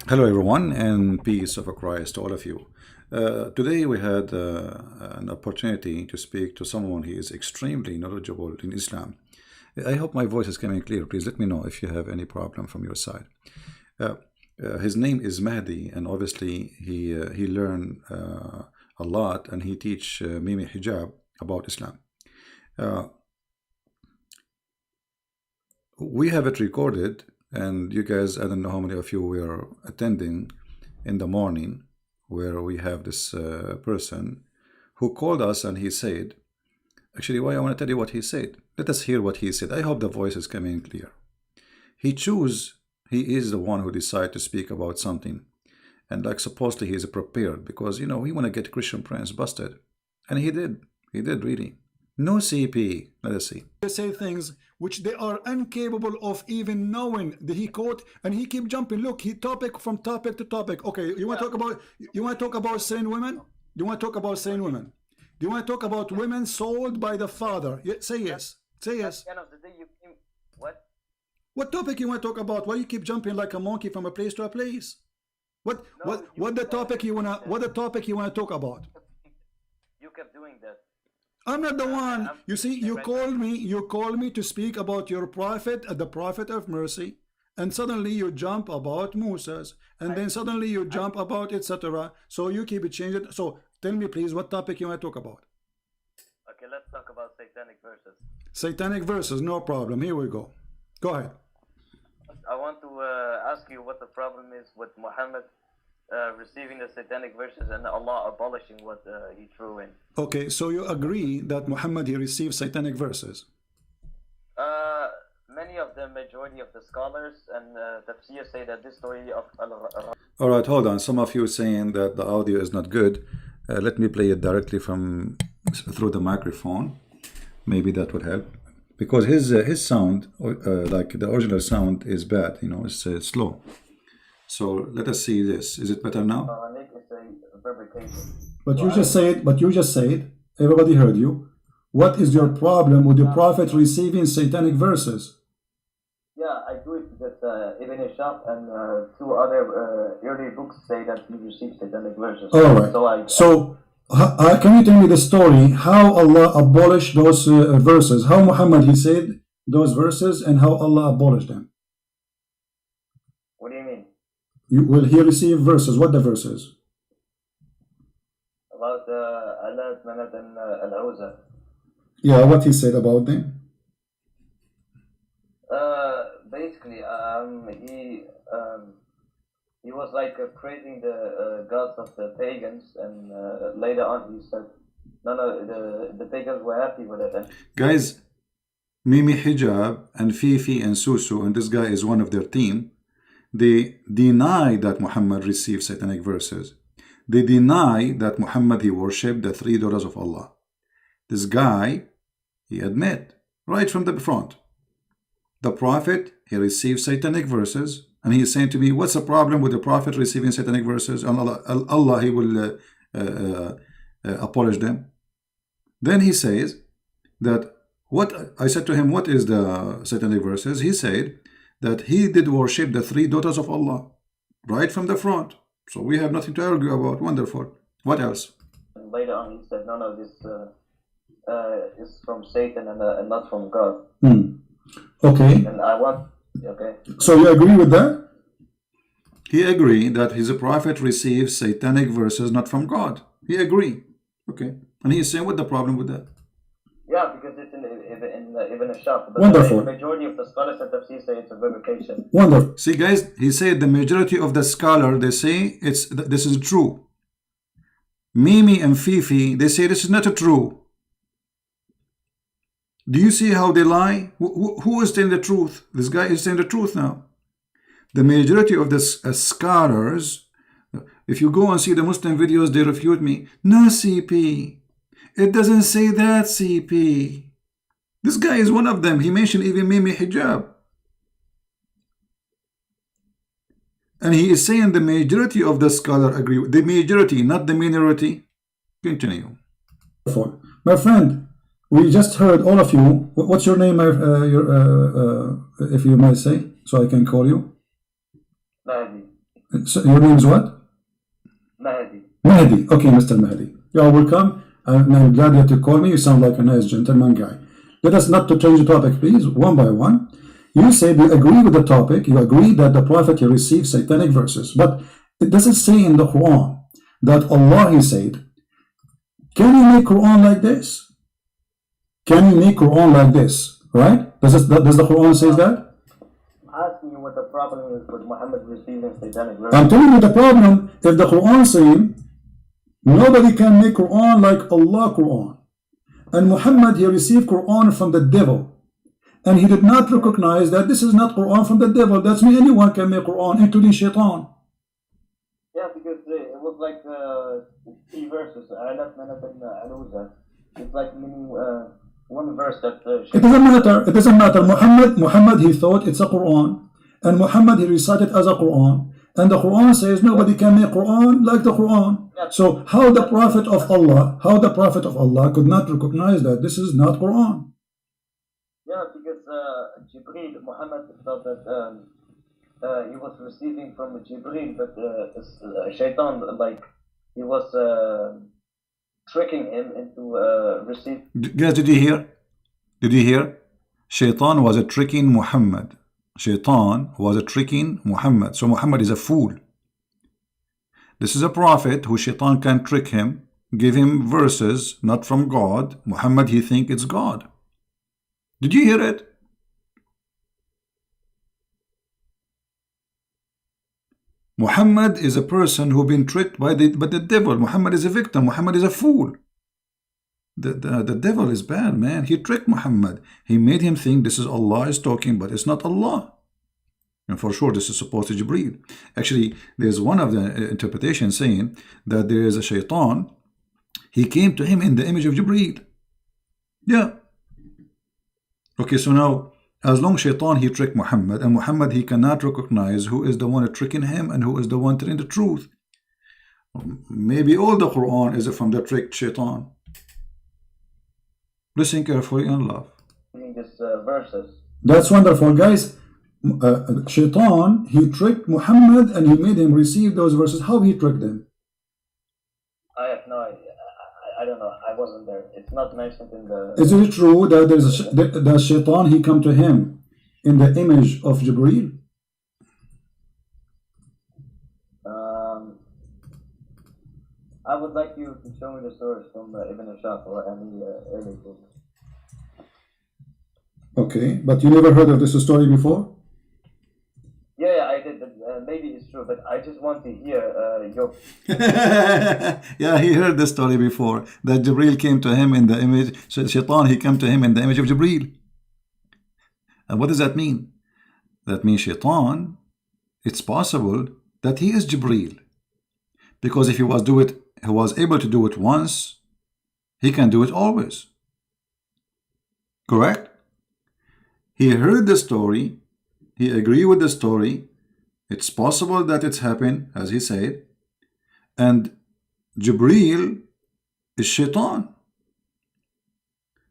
Hello, everyone, and peace of Christ to all of you. Today, we had an opportunity to speak to someone who is extremely knowledgeable in Islam. I hope my voice is coming clear. Please let me know if you have any problem from your side. Uh, his name is Mahdi, and obviously, he learned a lot, and he teach Mimi Hijab about Islam. Uh, we have it recorded, and you guys, I don't know how many of you were attending in the morning, where we have this person who called us, and he said, actually, why I want to tell you what he said. Let us hear what he said. I hope the voice is coming clear. He is the one who decided to speak about something, and like supposedly he is prepared because he want to get Christian Prince busted, and he did really. No CP. Let us see. They say things which they are incapable of even knowing. He quote and he keep jumping. Look, he topic from topic to topic. Okay, you want to talk about selling women? You want to talk about selling women? Do you want to talk about women sold by the father? Say yes. Say yes. At the end of the day, you came. What? What topic you want to talk about? Why you keep jumping like a monkey from a place to a place? What No, what the topic you wanna talk about? You kept doing that. I'm not the one. I'm You see, right now. you called me to speak about your prophet, the prophet of mercy, and suddenly you jump about Moses, and then suddenly you jump about etc. So you keep it changing. So tell me, please, what topic you want to talk about? Okay, let's talk about satanic verses. Satanic verses, no problem. Here we go. Go ahead. I want to ask you what the problem is with Muhammad receiving the satanic verses and Allah abolishing what he threw in. Okay, so you agree that Muhammad he received satanic verses? Many of the majority of the scholars and tafsir say that this story of All right, hold on. Some of you saying that the audio is not good. Let me play it directly from through the microphone. Maybe that would help because his sound, like the original sound, is bad. It's slow. So let us see this. Is it better now? Nick is a fabrication. But you just said, everybody heard you. What is your problem with the prophet receiving satanic verses? Yeah, I do it because Ibn Ishaq and two other early books say that he received satanic verses. All right. So can you tell me the story how Allah abolished those verses? How Muhammad he said those verses and how Allah abolished them? What do you mean? Will he receive verses? What the verses? About Allah, Manat, and Al-Awza. Yeah, what he said about them? Basically, he was like praising the gods of the pagans, and later on he said, no, the pagans were happy with it. And Guys, Mimi Hijab and Fifi and Susu, and this guy is one of their team, they deny that Muhammad received satanic verses. They deny that Muhammad he worshipped the three daughters of Allah. This guy, he admit right from the front, the prophet he received satanic verses, and he is saying to me, what's the problem with the prophet receiving satanic verses? And Allah he will abolish them. Then he says that what I said to him, what is the satanic verses? He said that he did worship the three daughters of Allah right from the front. So we have nothing to argue about. Wonderful. What else? later on he said, no, this is from Satan and not from God. Okay. And I want, okay. So you agree with that? He agreed that his prophet receives satanic verses not from God. He agreed. Okay. And he is saying, what the problem with that? Yeah, because it's in Ibn Ishaq. But Wonderful. the majority of the scholars at Tafsir say it's a fabrication. Wonderful. See, guys, he said the majority of the scholar, they say this is true. Mimi and Fifi, they say this is not true. Do you see how they lie? Who is telling the truth? This guy is telling the truth now. The majority of the scholars, if you go and see the Muslim videos, they refute me. No, CP. It doesn't say that, CP. This guy is one of them. He mentioned even Mimi Hijab. And he is saying the majority of the scholar agree with the majority, not the minority. Continue. My friend, we just heard all of you. What's your name, if you might say, so I can call you? Mahdi. So your name is what? Mahdi. Mahdi. Okay, Mr. Mahdi. You are welcome. I'm glad that you called me. You sound like a nice gentleman guy. Let us not to change the topic, please, one by one. You said you agree with the topic. You agree that the Prophet he received satanic verses. But it doesn't say in the Quran that Allah, he said, can you make Quran like this? Can you make Quran like this? Right? Does the Quran say that? I'm asking you what the problem is with Muhammad receiving satanic verses. I'm telling you the problem. If the Quran saying nobody can make Quran like Allah Quran, and Muhammad he received Quran from the devil, and he did not recognize that this is not Quran from the devil. That's me. Anyone can make Quran, including Shaitan. Yeah, because it was like 3 verses. It's like meaning one verse that. It doesn't matter. It doesn't matter. Muhammad he thought it's a Quran, and Muhammad he recited as a Quran, and the Quran says nobody can make Quran like the Quran. So how the Prophet of Allah could not recognize that this is not Quran? Yeah, because Jibreel, Muhammad thought that he was receiving from Jibreel, but Shaitan, like, he was tricking him into receiving. Guys, did you hear? Did you hear? Shaitan was a tricking Muhammad. Shaitan was a tricking Muhammad. So Muhammad is a fool. This is a prophet who Shaitan can trick him, give him verses not from God. Muhammad, he think it's God. Did you hear it? Muhammad is a person who been tricked by the devil. Muhammad is a victim. Muhammad is a fool. The devil is bad, man. He tricked Muhammad. He made him think this is Allah is talking, but it's not Allah. And for sure, this is supposed to Jibreel. Actually, there's one of the interpretations saying that there is a Shaitan. He came to him in the image of Jibreel. Yeah. Okay, so now, as long as Shaitan, he tricked Muhammad, and Muhammad, he cannot recognize who is the one tricking him and who is the one telling the truth. Maybe all the Quran is from the tricked Shaitan. Listen carefully and love. This verses. That's wonderful, guys. Shaitan, he tricked Muhammad and he made him receive those verses. How he tricked them? I have no idea. I don't know. I wasn't there. It's not mentioned in the. Is it true that that Shaitan he come to him in the image of Jibreel? I would like you to show me the source from Ibn Ashaq or any early book. Okay, but you never heard of this story before? Yeah, I did. Maybe it's true, but I just want to hear your. Yeah, he heard this story before, that Jibreel came to him in the image. Shaitan, he came to him in the image of Jibreel. And what does that mean? That means Shaitan, it's possible that he is Jibreel, because if he was able to do it once, he can do it always. Correct? He heard the story. He agreed with the story. It's possible that it's happened, as he said. And Jibreel is Shaitan.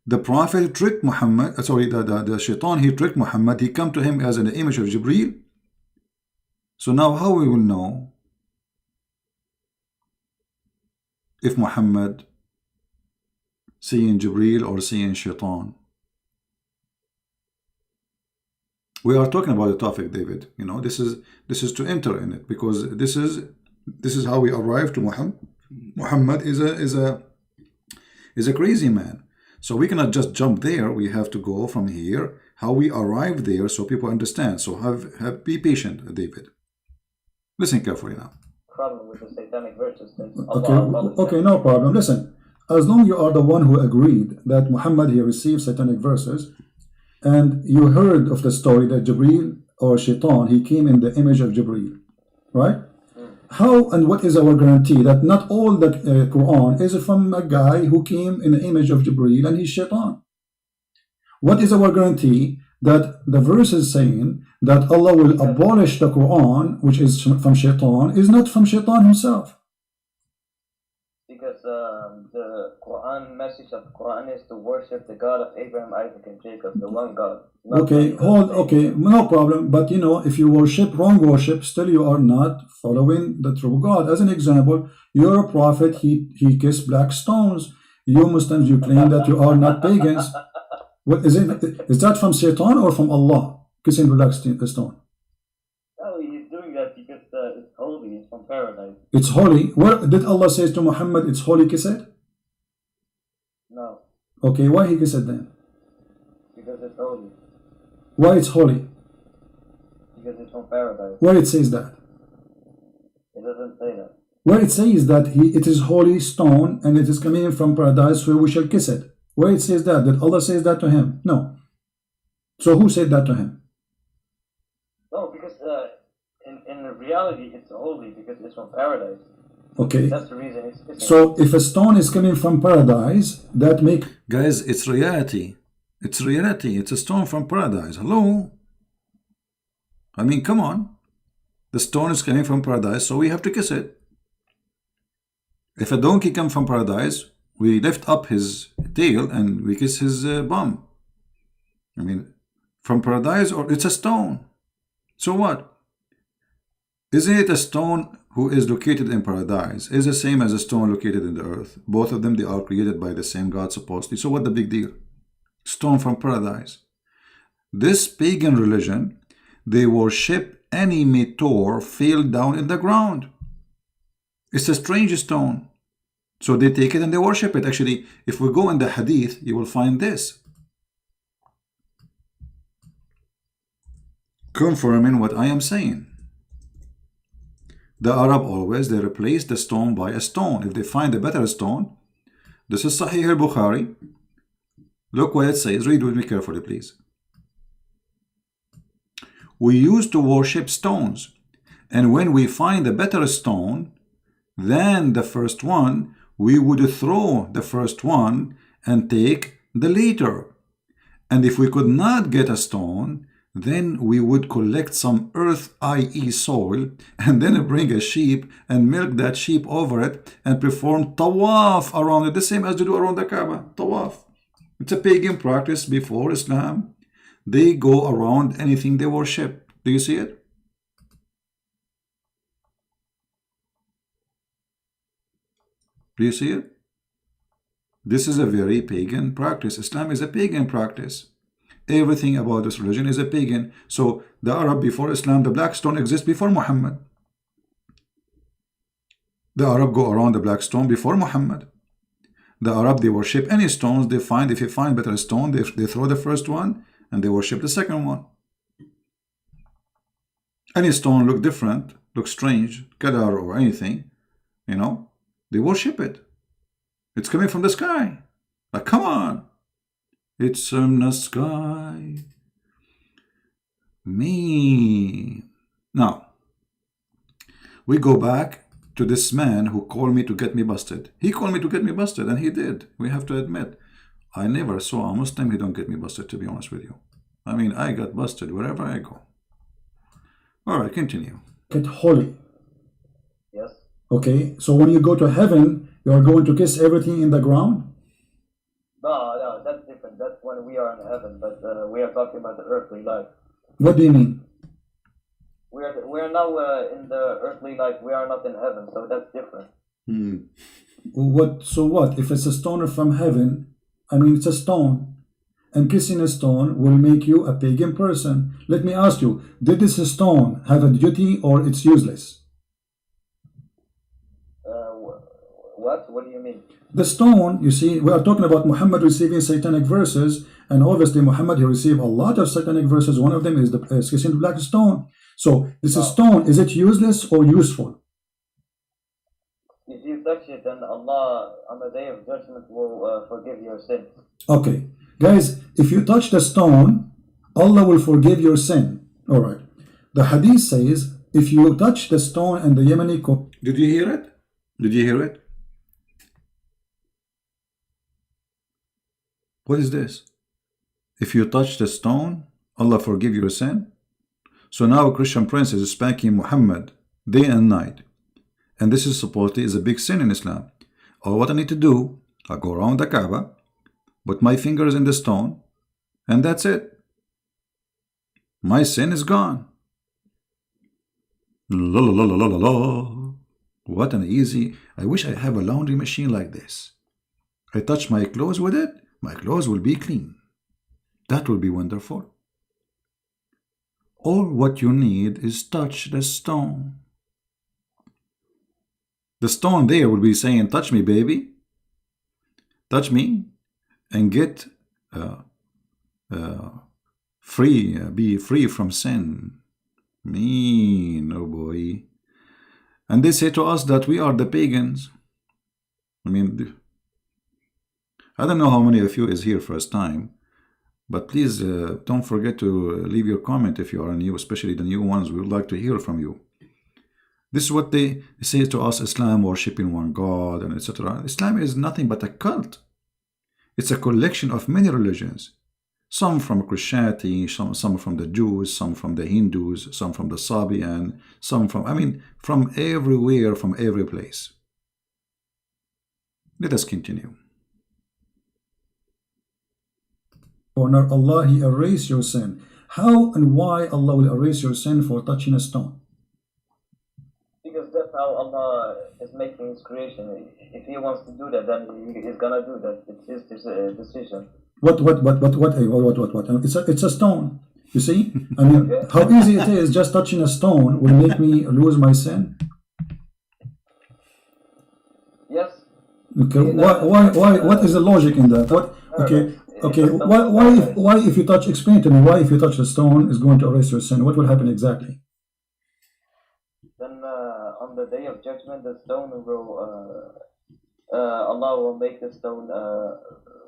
The Prophet tricked Muhammad. The Shaitan, he tricked Muhammad. He come to him as an image of Jibreel. So now how we will know if Muhammad seeing Jibreel or seeing Shaitan? We are talking about the topic, David. You know, this is to enter in it, because this is how we arrive to Muhammad. Muhammad is a crazy man. So we cannot just jump there. We have to go from here, how we arrive there, so people understand. So be patient, David. Listen carefully now. Problem with the satanic verses. Okay, no problem. Listen, as long you are the one who agreed that Muhammad he received satanic verses, and you heard of the story that Jibreel or Shaitan, he came in the image of Jibreel, right? How and what is our guarantee that not all the Quran is from a guy who came in the image of Jibreel and he's Shaitan? What is our guarantee that the verse is saying that Allah will abolish the Quran, which is from Shaitan, is not from Shaitan himself? because the Quran message of the Quran is to worship the God of Abraham, Isaac, and Jacob, the one God. not Okay, many gods. okay, no problem. But you know, if you worship wrong worship, still you are not following the true God. As an example, you're a prophet, he kissed black stones. You Muslims, you claim that you are not pagans. What is it? Is that from Satan or from Allah? Kissing black stone. No, he's doing that because it's holy, it's from paradise. It's holy. What did Allah say to Muhammad? It's holy, kiss it? No, Okay, why he kiss it then? because it's holy, Why it's holy? because it's from paradise. Where it says that? It doesn't say that. Where it says that it is holy stone and it is coming from paradise, so we shall kiss it. Where it says that? Did Allah says that to him? No. So who said that to him? No, because in reality it's holy because it's from paradise. Okay. That's the reason it's kissing. So if a stone is coming from paradise, that make Guys, it's reality. It's reality. It's a stone from paradise. Hello? I mean, come on. The stone is coming from paradise, so we have to kiss it. If a donkey comes from paradise, we lift up his tail and we kiss his bum. I mean, from paradise, or it's a stone. So what? Isn't it a stone who is located in paradise is the same as a stone located in the earth? Both of them, they are created by the same God supposedly. So what the big deal? Stone from paradise. This pagan religion, they worship any meteor fell down in the ground. It's a strange stone. So they take it and they worship it. Actually, if we go in the hadith, you will find this. Confirming what I am saying. The Arab always, they replace the stone by a stone. If they find a better stone, this is Sahih al-Bukhari. Look what it says. Read with me carefully, please. We used to worship stones, and when we find a better stone than the first one, we would throw the first one and take the later. And if we could not get a stone, then we would collect some earth, i.e. soil, and then bring a sheep and milk that sheep over it and perform tawaf around it, the same as they do around the Kaaba, tawaf. It's a pagan practice before Islam. They go around anything they worship. Do you see it? Do you see it? This is a very pagan practice. Islam is a pagan practice. Everything about this religion is a pagan. So the Arab before Islam, the black stone exists before Muhammad. The Arab go around the black stone before Muhammad. The Arab, they worship any stones they find. If they find better stone, they throw the first one and they worship the second one. Any stone look different, look strange, Kadar or anything, you know, they worship it. It's coming from the sky. Like, come on. It's from the sky. Me. Now, we go back to this man who called me to get me busted. He called me to get me busted, and he did. We have to admit. I never saw a Muslim who don't get me busted, to be honest with you. I mean, I got busted wherever I go. All right, continue. it holy. Yes. Okay, so when you go to heaven, you are going to kiss everything in the ground? No, that's different. That's when we are in heaven, but we are talking about the earthly life. What do you mean? We're now in the earthly life. We are not in heaven, so that's different. What? So what? If it's a stone from heaven, I mean it's a stone, and kissing a stone will make you a pagan person. Let me ask you, did this stone have a duty or it's useless? What? What do you mean? The stone, you see, we are talking about Muhammad receiving satanic verses, and obviously Muhammad, he received a lot of satanic verses. One of them is the kissing the black stone. So this stone, is it useless or useful? If you touch it, then Allah on the day of judgment will forgive your sins. Okay, guys, if you touch the stone, Allah will forgive your sin. All right. The hadith says, if you touch the stone and the Yemeni Did you hear it? Did you hear it? What is this? If you touch the stone, Allah forgive your sin? So now a Christian prince is spanking Muhammad day and night. And this is supposedly is a big sin in Islam. All what I need to do, I go around the Kaaba, put my fingers in the stone, and that's it. My sin is gone. La la la la la la. What an easy. I wish I have a laundry machine like this. I touch my clothes with it, my clothes will be clean. That will be wonderful. All what you need is touch the stone. The stone there will be saying, touch me, baby. Touch me and get free, be free from sin. Mean, oh boy. And they say to us that we are the pagans. I mean, I don't know how many of you is here first time, but please don't forget to leave your comment if you are new, especially the new ones. We would like to hear from you. This is what they say to us: Islam, worshiping one God, and etc. Islam is nothing but a cult. It's a collection of many religions. Some from Christianity, some from the Jews, some from the Hindus, some from the Sabian, some from, I mean, from everywhere, from every place. Let us continue. Honor Allah, He erase your sin. How and why Allah will erase your sin for touching a stone? Because that's how Allah is making His creation. If He wants to do that, then He's gonna do that. It's His decision. What? It's a stone. You see? I mean, how easy it is, just touching a stone will make me lose my sin? Yes. Okay, why, what is the logic in that? What, okay, why if you touch, explain to me, why if you touch the stone is going to erase your sin? What will happen exactly? Then on the day of judgment, the stone will, Allah will make the stone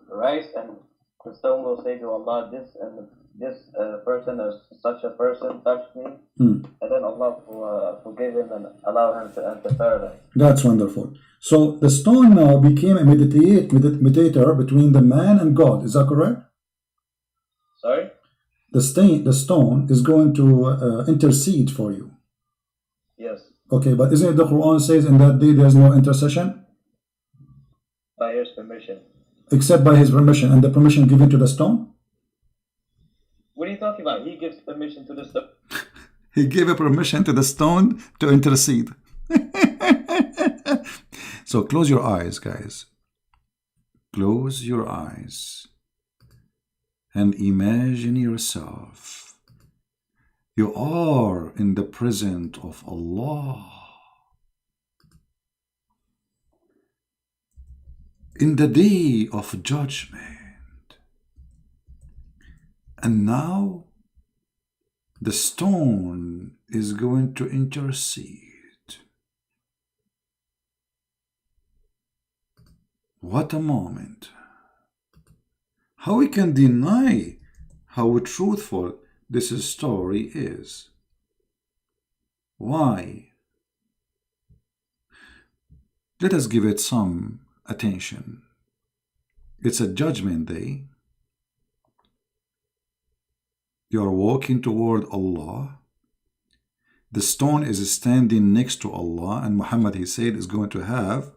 rise, and the stone will say to Allah, this person or such a person touched me, and then Allah will forgive him and allow him to enter paradise. That's wonderful. So the stone now became a mediator between the man and God. Is that correct? Sorry? The stone is going to intercede for you. Yes. Okay, but isn't it the Quran says in that day there's no intercession? By His permission. Except by His permission, and the permission given to the stone? What are you talking about? He gives permission to the stone. He gave a permission to the stone to intercede. So close your eyes, guys. Close your eyes and imagine yourself. You are in the presence of Allah. In the day of judgment. And now the stone is going to intercede. What a moment. How we can deny how truthful this story is? Why? Let us give it some attention. It's a judgment day. You are walking toward Allah. The stone is standing next to Allah, and Muhammad, he said, is going to have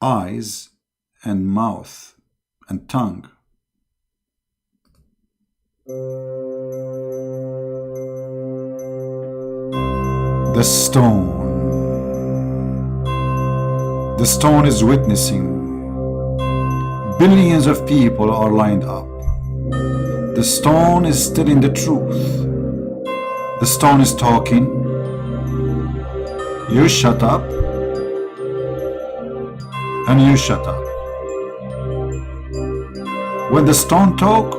eyes and mouth and tongue. The stone is witnessing. Billions of people are lined up. The stone is telling the truth. The stone is talking. You shut up. And you shut up. When the stone talk,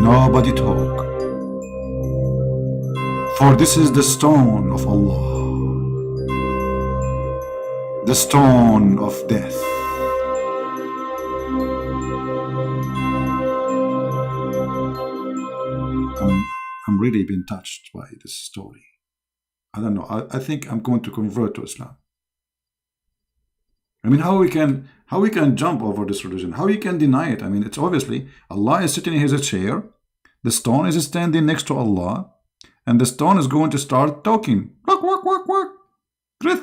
nobody talk. For this is the stone of Allah, the stone of death. I'm really been touched by this story. I don't know. I think I'm going to convert to Islam. I mean, how we can jump over this religion? How you can deny it? I mean, it's obviously Allah is sitting in His chair, the stone is standing next to Allah, and the stone is going to start talking. Quack, quack, quack, quack.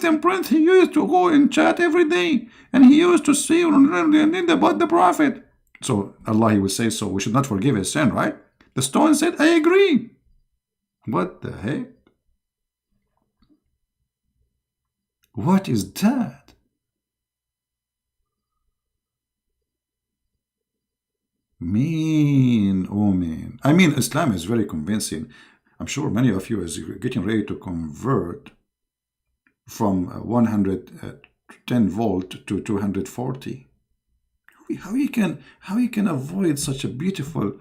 Muslim prince, he used to go and chat every day, and he used to see about the Prophet. So Allah, he will say, so we should not forgive his sin, right? The stone said, I agree. What the heck? What is that? Mean, oh man. I mean, Islam is very convincing. I'm sure many of you is getting ready to convert from 110 volt to 240. How you can avoid such a beautiful,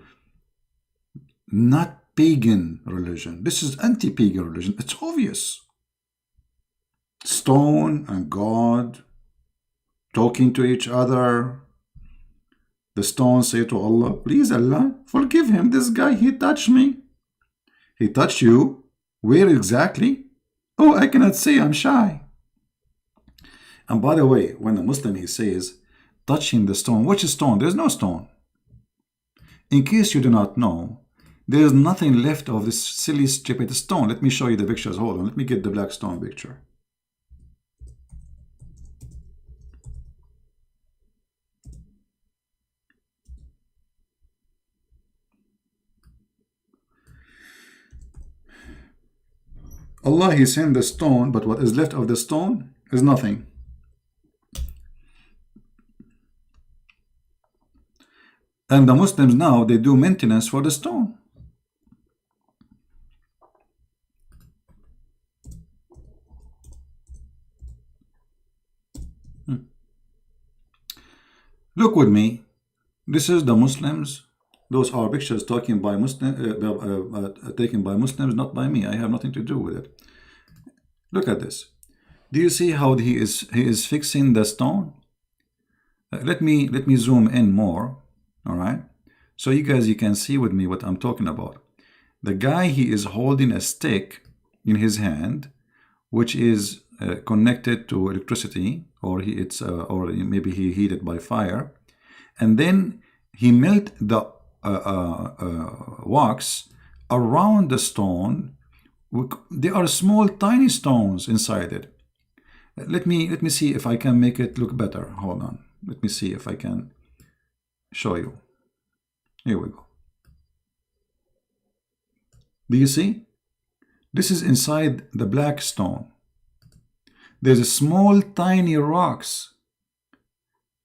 not pagan religion? This is anti-pagan religion. It's obvious. Stone and God talking to each other. The stone say to Allah, please Allah, forgive him. This guy, he touched me. He touched you? Where exactly? Oh, I cannot say, I'm shy. And by the way, when a Muslim, he says, touching the stone, which stone? There's no stone. In case you do not know, there is nothing left of this silly, stupid stone. Let me show you the pictures. Hold on, let me get the black stone picture. Allah, he sent the stone, but what is left of the stone is nothing. And the Muslims now, they do maintenance for the stone. Look with me. This is the Muslims. Those are pictures taken by Muslims, not by me. I have nothing to do with it. Look at this. Do you see how he is fixing the stone? Let me zoom in more. All right. So you guys, you can see with me what I'm talking about. The guy, he is holding a stick in his hand, which is connected to electricity, or maybe he heated by fire, and then he melt the wax around the stone. There are small, tiny stones inside it. Let me see if I can make it look better. Hold on. Let me see if I can show you. Here we go. Do you see? This is inside the black stone. There's a small, tiny rocks.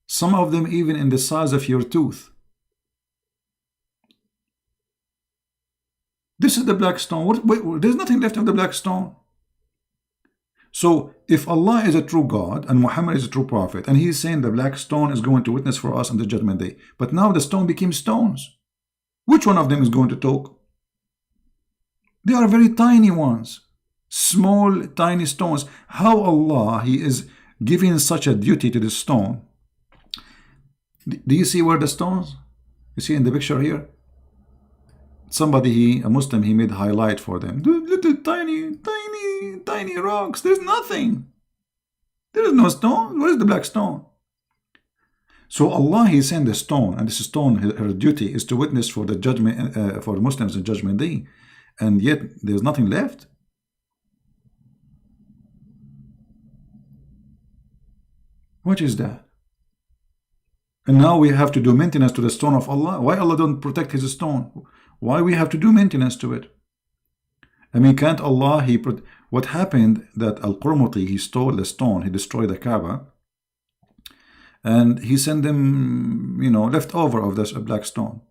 Some of them even in the size of your tooth. This is the black stone. There's nothing left of the black stone. So if Allah is a true God and Muhammad is a true prophet, and he's saying the black stone is going to witness for us on the judgment day, but now the stone became stones, which one of them is going to talk? They are very tiny ones, small, tiny stones. How Allah, he is giving such a duty to the stone? Do you see where the stones? You see in the picture here? Somebody, a Muslim, he made highlight for them. The little tiny rocks. There's nothing. There is no stone. Where is the black stone? So Allah, he sent the stone, and this stone, her duty is to witness for the judgment, for the Muslims in Judgment Day, and yet there's nothing left. What is that? And now we have to do maintenance to the stone of Allah. Why Allah don't protect his stone? Why we have to do maintenance to it? I mean, can't Allah, what happened that Al-Qurmuti, he stole the stone, he destroyed the Kaaba, and he sent them, leftover of this black stone.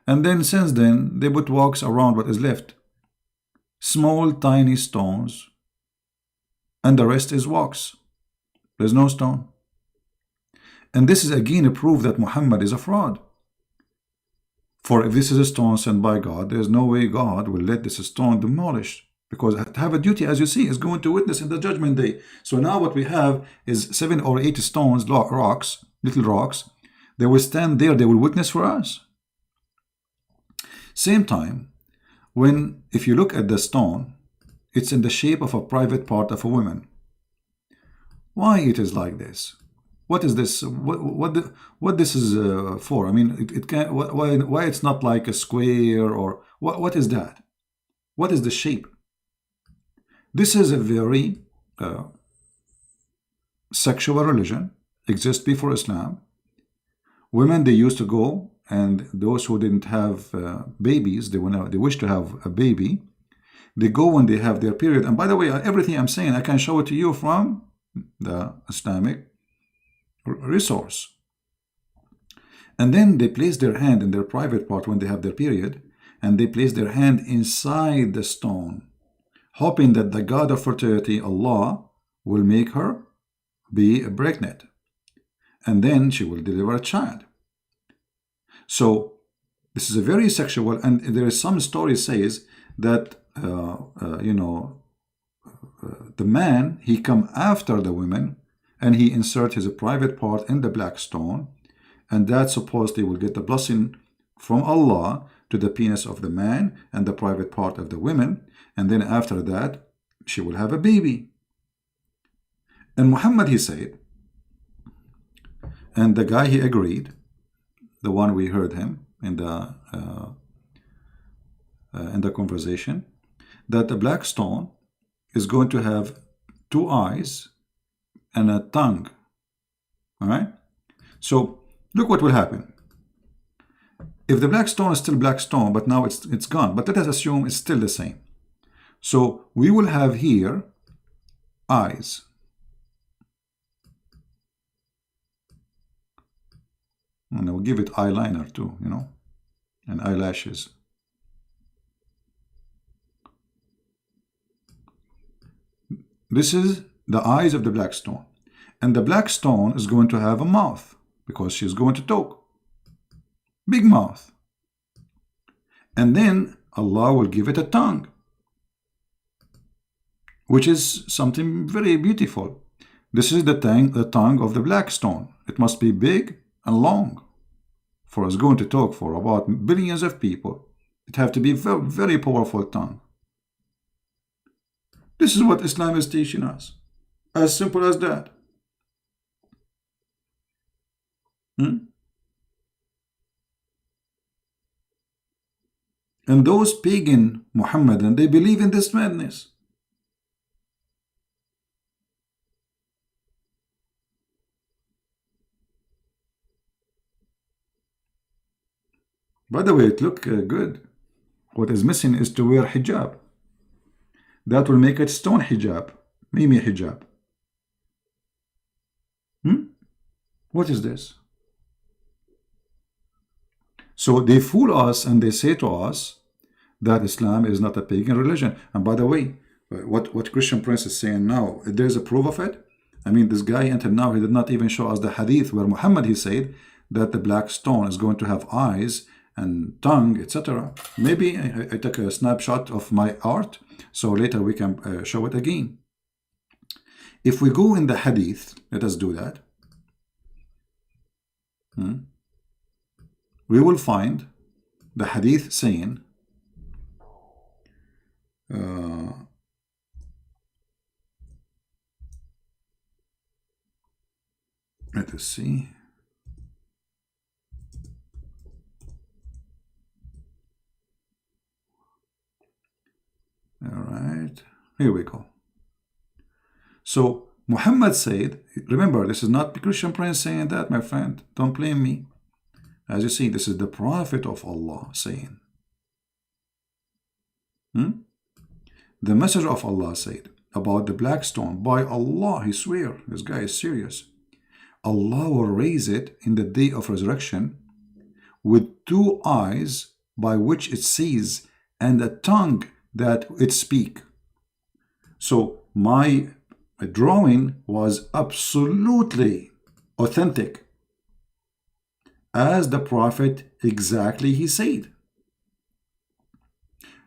And then since then, they put wax around what is left. Small, tiny stones, and the rest is wax. There's no stone. And this is again a proof that Muhammad is a fraud. For if this is a stone sent by God, there is no way God will let this stone demolished, because have a duty, as you see, is going to witness in the judgment day. So now what we have is 7 or 8 stones, rocks, little rocks. They will stand there, they will witness for us. Same time, if you look at the stone, it's in the shape of a private part of a woman. Why it is like this? What is this? What this is for? I mean, it can. Why it's not like a square, or what is that? What is the shape? This is a very sexual religion exists before Islam. Women, they used to go, and those who didn't have babies, they wish to have a baby, they go when they have their period. And by the way, everything I'm saying, I can show it to you from the Islamic resource. And then they place their hand in their private part when they have their period, and they place their hand inside the stone, hoping that the God of fertility, Allah, will make her be pregnant, and then she will deliver a child. So this is a very sexual, and there is some story says that the man, he come after the women, and he insert his private part in the black stone, and that supposedly will get the blessing from Allah to the penis of the man and the private part of the women, and then after that she will have a baby. And Muhammad, he said, and the guy, he agreed, the one we heard him in the conversation, that the black stone is going to have 2 eyes and a tongue. All right? So look what will happen. If the black stone is still black stone, but now it's gone, but let us assume it's still the same. So we will have here eyes. And I will give it eyeliner too, and eyelashes. This is the eyes of the black stone. And the black stone is going to have a mouth, because she's going to talk. Big mouth. And then Allah will give it a tongue, which is something very beautiful. This is the tongue of the black stone. It must be big and long, for it's going to talk for about billions of people. It have to be very, very powerful tongue. This is what Islam is teaching us. As simple as that. And those pagan Muhammadan, they believe in this madness. By the way, it look good. What is missing is to wear hijab. That will make it stone hijab, Mimi hijab. What is this? So they fool us, and they say to us that Islam is not a pagan religion. And by the way, what Christian Prince is saying now, there's a proof of it. I mean, this guy until now, he did not even show us the hadith where Muhammad, he said that the black stone is going to have eyes and tongue, etc. Maybe I took a snapshot of my art, so later we can show it again. If we go in the hadith, let us do that. We will find the hadith saying, let us see. All right, here we go. So Muhammad said, remember, this is not Christian Prince saying that, my friend. Don't blame me. As you see, this is the Prophet of Allah saying. The Messenger of Allah said about the black stone, by Allah, he swear, this guy is serious. Allah will raise it in the day of resurrection with 2 eyes by which it sees and a tongue that it speak. So my drawing was absolutely authentic, as the Prophet exactly he said.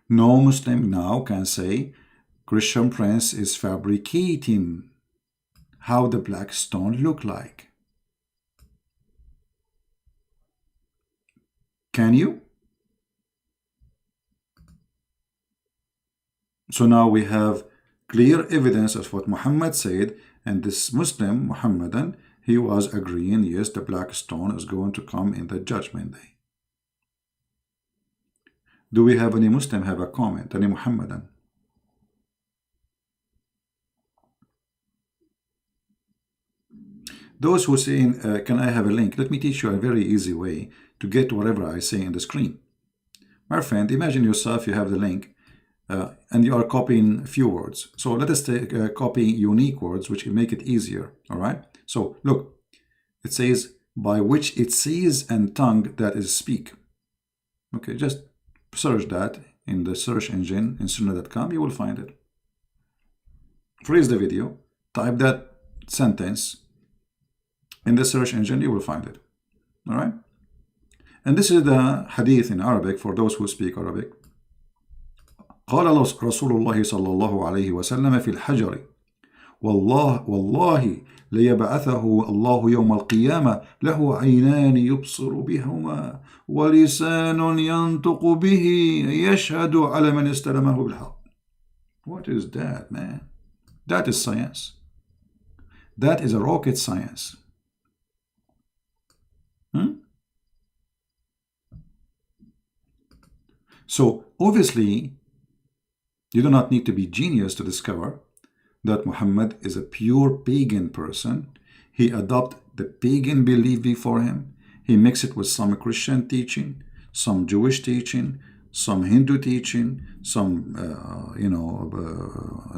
No Muslim now can say Christian Prince is fabricating how the black stone look like. Can you? So now we have clear evidence of what Muhammad said, and this Muslim, Muhammadan, he was agreeing, yes, the black stone is going to come in the judgment day. Do we have any Muslim have a comment, any Muhammadan? Those who say, can I have a link? Let me teach you a very easy way to get whatever I say in the screen. My friend, imagine yourself, you have the link, and you are copying a few words. So let us copy unique words, which will make it easier, all right? So look, it says, by which it sees and tongue that is speak. Okay, just search that in the search engine in sunnah.com, you will find it. Freeze the video, type that sentence in the search engine, you will find it, all right? And this is the hadith in Arabic for those who speak Arabic. قال رسول الله صلى الله عليه وسلم في الحجر والله ليبعثه الله يوم القيامة له عينان يبصر بهما ولسان ينطق به يشهد على من استلمه بالحق. What is that, man? That is science. That is a rocket science. So obviously, you do not need to be genius to discover that Muhammad is a pure pagan person. He adopted the pagan belief before him. He mixed it with some Christian teaching, some Jewish teaching, some Hindu teaching, some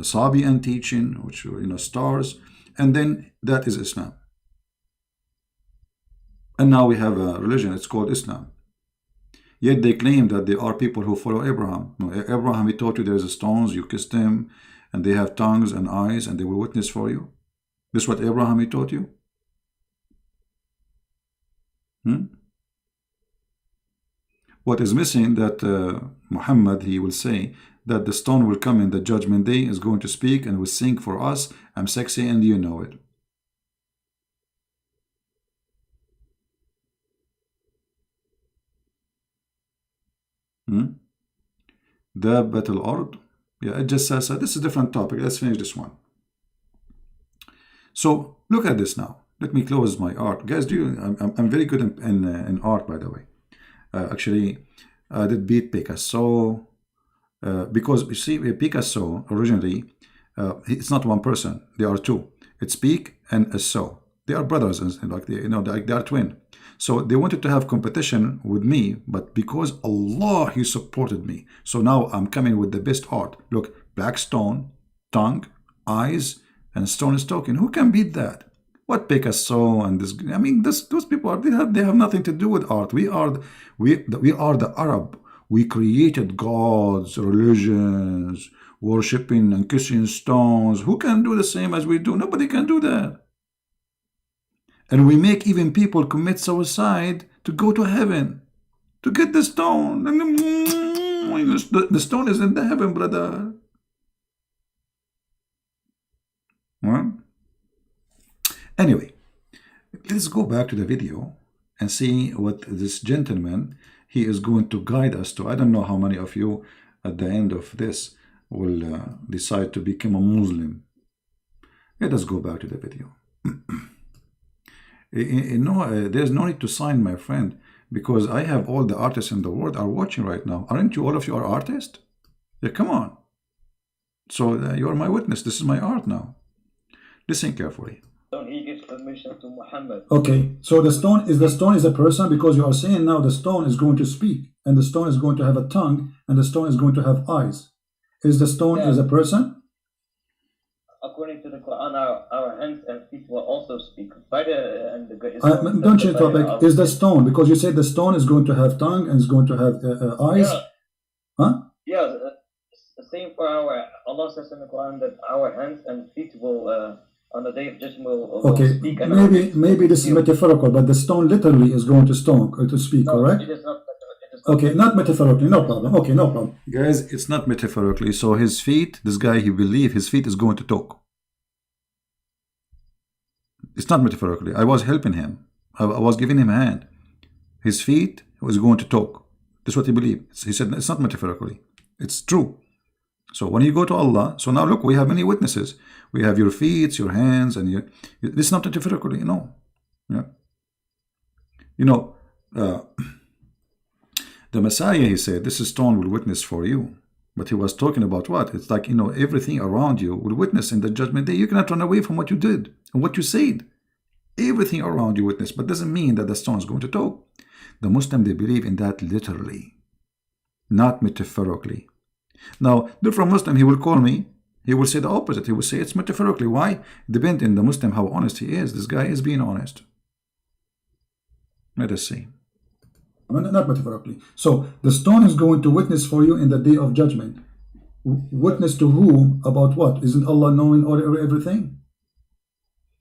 Sabian teaching, which stars, and then that is Islam. And now we have a religion, it's called Islam. Yet they claim that they are people who follow Abraham. No, Abraham, he taught you there's stones, you kiss them, and they have tongues and eyes, and they will witness for you. This is what Abraham, he taught you? What is missing that Muhammad, he will say that the stone will come in the judgment day, is going to speak and will sing for us, I'm sexy and you know it. دابة الأرض. Yeah, it just says this is a different topic. Let's finish this one. So look at this now. Let me close my art, guys. I'm very good in art, by the way. Actually, I did beat Picasso because you see, Picasso originally, it's not one person. There are two. It's Pic and Asso. They are brothers, and like they are twin. So they wanted to have competition with me, but because Allah, He supported me. So now I'm coming with the best art. Look, black stone, tongue, eyes, and stone is talking. Who can beat that? What Picasso and this? I mean, those people are, they have nothing to do with art. We are the Arab. We created gods, religions, worshipping and kissing stones. Who can do the same as we do? Nobody can do that. And we make even people commit suicide to go to heaven, to get the stone. The stone is in the heaven, brother. Well, anyway, let's go back to the video and see what this gentleman, he is going to guide us to. I don't know how many of you at the end of this will decide to become a Muslim. Let us go back to the video. There's no need to sign, my friend, because I have all the artists in the world are watching right now. Aren't you, all of you are artists? Yeah, come on. So you are my witness. This is my art now. Listen carefully. He gives permission to Muhammad. Okay, so the stone is a person, because you are saying now the stone is going to speak, and the stone is going to have a tongue, and the stone is going to have eyes. Is the stone is a person? According to the Quran, our hands and feet will also speak. Don't change topic. Is the stone, because you said the stone is going to have tongue and is going to have eyes? Yeah. Huh? Yeah, same for Allah says in the Quran that our hands and feet will, on the day of judgment, will speak. And maybe this is metaphorical, but the stone literally is going to speak, no, correct? It is not. Okay, not metaphorically, no problem. Okay, no problem. Guys, it's not metaphorically. So his feet, this guy, he believes his feet is going to talk. It's not metaphorically. I was helping him. I was giving him a hand. His feet was going to talk. That's what he believed. He said it's not metaphorically. It's true. So when you go to Allah, so now look, we have many witnesses. We have your feet, your hands, and this is not metaphorically, no. Yeah. The Messiah, he said, this stone will witness for you. But he was talking about what? It's like, everything around you will witness in the judgment day. You cannot run away from what you did and what you said. Everything around you witness, but doesn't mean that the stone is going to talk. The Muslim, they believe in that literally, not metaphorically. Now, different Muslim, he will call me, he will say the opposite. He will say it's metaphorically. Why? Depending on the Muslim, how honest he is. This guy is being honest. Let us see. Not metaphorically. So the stone is going to witness for you in the day of judgment. Witness to whom? About what? Isn't Allah knowing everything?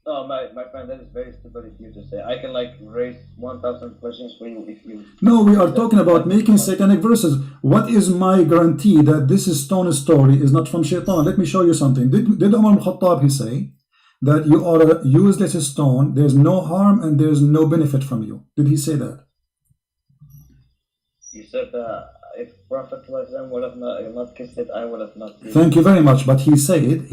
No, my friend, that is very stupid of you to say. I can like raise 1,000 questions for you if you. No, we are talking about making satanic verses. What is my guarantee that this stone story is not from Shaitan? Let me show you something. Did Umar al-Khattab, he say that you are a useless stone, there's no harm and there's no benefit from you? Did he say that? You said if Prophet would have not kissed it, I would have not. Thank you very much. But he said,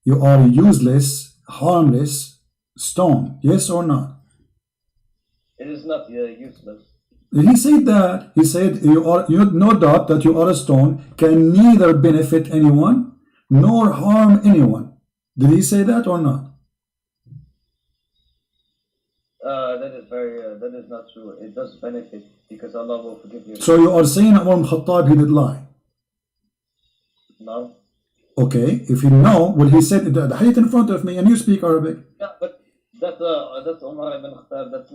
you are a useless, harmless stone. Yes or not? It is not useless. He said that. He said you no doubt that you are a stone, can neither benefit anyone nor harm anyone. Did he say that or not? That is not true. It does benefit because Allah will forgive you. So you are saying Umar al-Khattab, he did lie? No. Okay, if you know, well, he said the hadith in front of me and you speak Arabic. Yeah, but that's Umar ibn Khattab. That's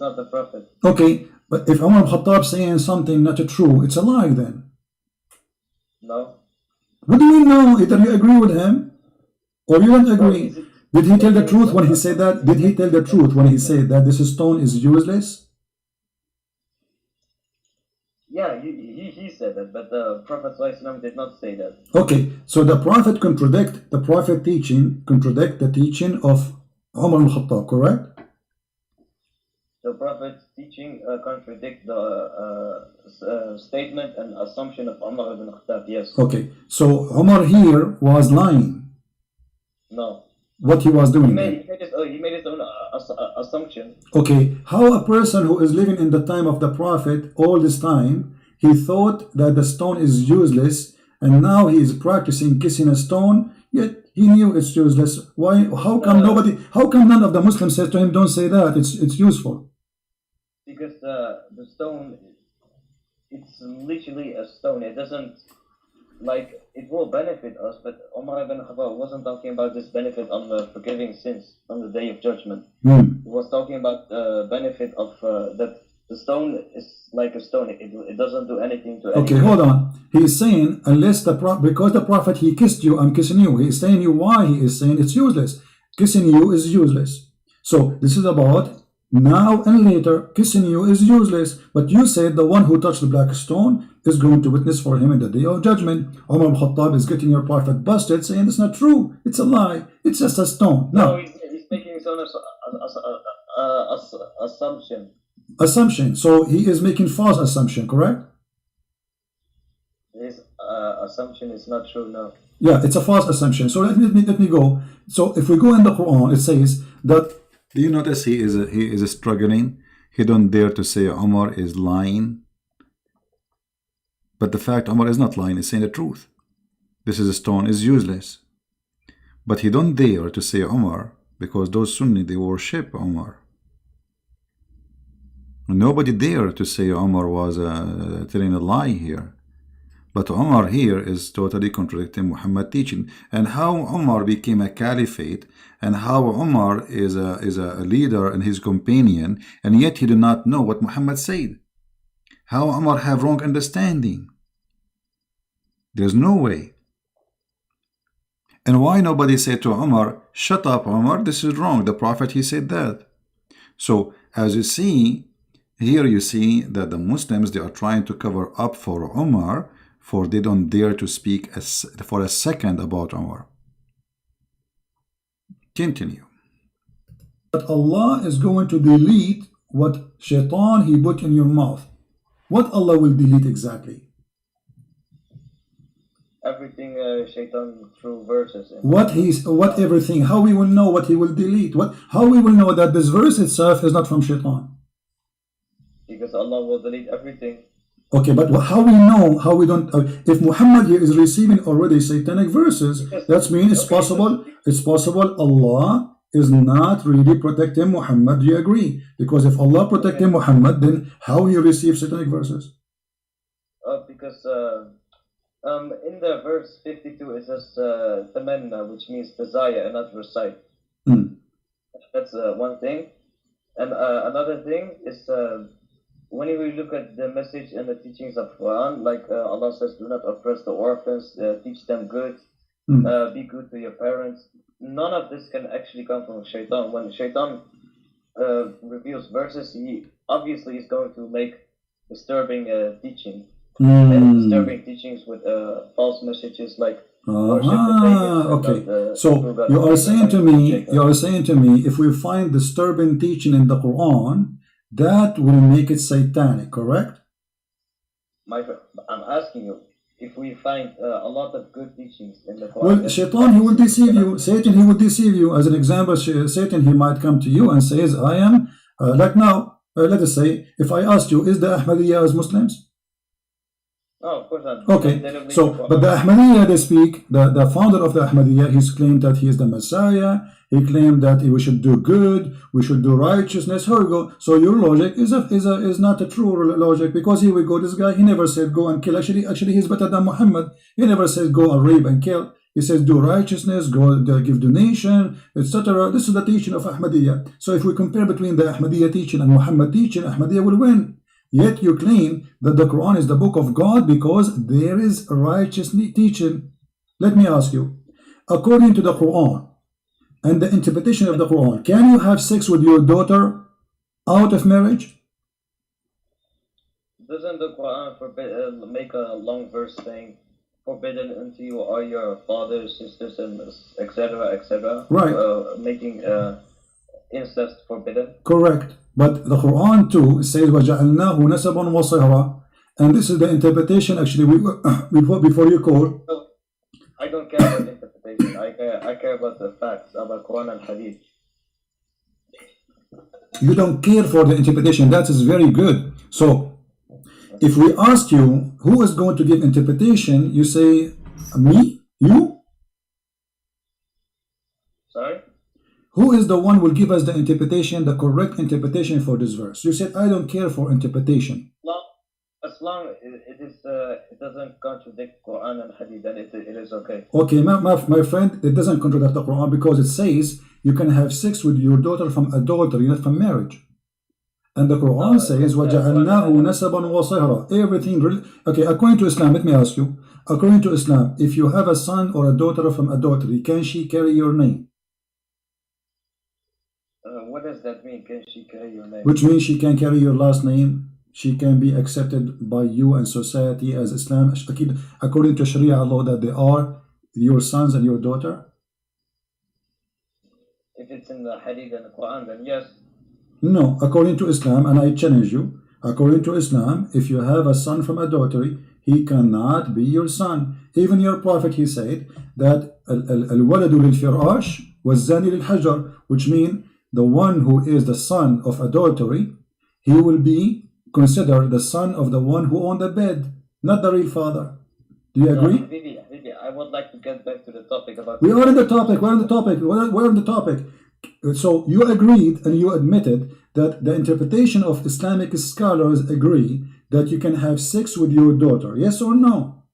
not the Prophet. Okay, but if Umar al-Khattab saying something not true, it's a lie then. No. What do you know? Either you agree with him or you don't agree. Did he tell the truth when he said that? Did he tell the truth when he said that this stone is useless? Yeah, he said that, but the Prophet ﷺ did not say that. Okay, so the Prophet contradict the teaching of Umar al-Khattab, correct? The Prophet's teaching contradict the statement and assumption of Umar ibn Khattab, yes. Okay, so Umar here was lying. No. What he was doing? He made his own assumption. Okay, how a person who is living in the time of the Prophet all this time, he thought that the stone is useless, and now he is practicing kissing a stone, yet he knew it's useless. Why? How come none of the Muslims said to him, don't say that, it's useful? Because the stone, it's literally a stone. It doesn't, like, it will benefit us, but Umar ibn Khattab wasn't talking about this benefit on the forgiving sins on the day of judgment. He was talking about the benefit of that the stone is like a stone. It doesn't do anything to anyone. Okay, hold on. He is saying, because the Prophet, he kissed you, I'm kissing you. He is saying you why he is saying it's useless. Kissing you is useless. So this is about now and later, kissing you is useless. But you said the one who touched the black stone is going to witness for him in the day of judgment. Umar al-Khattab is getting your Prophet busted, saying it's not true. It's a lie. It's just a stone. No, he's making his own assumption. Assumption. So he is making false assumption, correct? His assumption is not true, no. Yeah, it's a false assumption. So let me go. So if we go in the Quran, it says that. Do you notice he is struggling? He don't dare to say Umar is lying. But the fact Umar is not lying, is saying the truth. This is a stone is useless. But he don't dare to say Umar because those Sunni, they worship Umar. Nobody dare to say Umar was telling a lie here. But Umar here is totally contradicting Muhammad's teaching. And how Umar became a caliphate, and how Umar is a leader and his companion, and yet he did not know what Muhammad said. How Umar have wrong understanding. There's no way. And why nobody said to Umar, shut up Umar, this is wrong. The Prophet, he said that. So as you see, here you see that the Muslims, they are trying to cover up for Umar, for they don't dare to speak for a second about Umar. Continue. But Allah is going to delete what Shaitan he put in your mouth. What Allah will delete exactly? Everything Shaitan through verses. What everything? How we will know what he will delete? How we will know that this verse itself is not from Shaitan? Because Allah will delete everything. Okay, but how we know, how we don't, if Muhammad here is receiving already satanic verses, that means it's possible Allah is not really protecting Muhammad. Do you agree? Because if Allah protecting Muhammad, then how he receives satanic verses? Because in the verse 52 it says tamanna, which means desire and not recite. That's one thing. And another thing is when we look at the message and the teachings of Quran, like Allah says, do not oppress the orphans, teach them good, be good to your parents. None of this can actually come from Shaitan. When Shaitan reveals verses, he obviously is going to make disturbing teaching. And disturbing teachings with false messages like okay. So you are saying to me, if we find disturbing teaching in the Quran, that will make it satanic, correct? I'm asking you, if we find a lot of good teachings in the Quran. Well, Shaitan, he will deceive you. Satan, he will deceive you. As an example, Satan, he might come to you and says, I am, like now, let us say, if I asked you, is the Ahmadiyya as Muslims? No, of course not. Okay, so, but the Ahmadiyya, they speak, the founder of the Ahmadiyya, he's claimed that he is the Messiah, he claimed that we should do good, we should do righteousness. Here we go. So your logic is not a true logic, because here we go, this guy, he never said go and kill. Actually he's better than Muhammad. He never says go and rape and kill. He says do righteousness, go give donation, etc. This is the teaching of Ahmadiyya. So if we compare between the Ahmadiyya teaching and Muhammad teaching, Ahmadiyya will win. Yet you claim that the Quran is the book of God because there is righteous teaching. Let me ask you, according to the Quran and the interpretation of the Quran, can you have sex with your daughter out of marriage? Doesn't the Quran make a long verse saying, forbidden unto you are your fathers, sisters, and etc., right? Making incest forbidden. Correct. But the Quran too says وَجَعَلْنَاهُ نَسَبًا وَصِهْرًا, and this is the interpretation actually before you call. I don't care about interpretation. I care about the facts about Quran and Hadith. You don't care for the interpretation. That is very good. So if we ask you who is going to give interpretation, you say me, you. Sorry? Who is the one who will give us the interpretation, the correct interpretation for this verse? You said, I don't care for interpretation. As long as it doesn't contradict Quran and Hadith, then it is okay. Okay, my friend, it doesn't contradict the Quran because it says you can have sex with your daughter from adultery, not from marriage. And the Quran says, وَجَعَلْنَاهُ نَسَبًا وَصِهْرًا. Everything. Okay, according to Islam, let me ask you. According to Islam, if you have a son or a daughter from adultery, can she carry your name? What does that mean? Can she carry your name? Which means she can carry your last name. She can be accepted by you and society as Islam. According to Sharia law, that they are your sons and your daughter. If it's in the Hadith and the Quran, then yes. No, according to Islam, and I challenge you, according to Islam, if you have a son from adultery, he cannot be your son. Even your prophet, he said that al-waladu lil-firash wal-zani lil-hajar, which means the one who is the son of adultery, he will be considered the son of the one who owned the bed, not the real father. Do you agree? Vivi, I would like to get back to the topic about... We are in the topic. We're on the topic. So you agreed and you admitted that the interpretation of Islamic scholars agree that you can have sex with your daughter. Yes or no?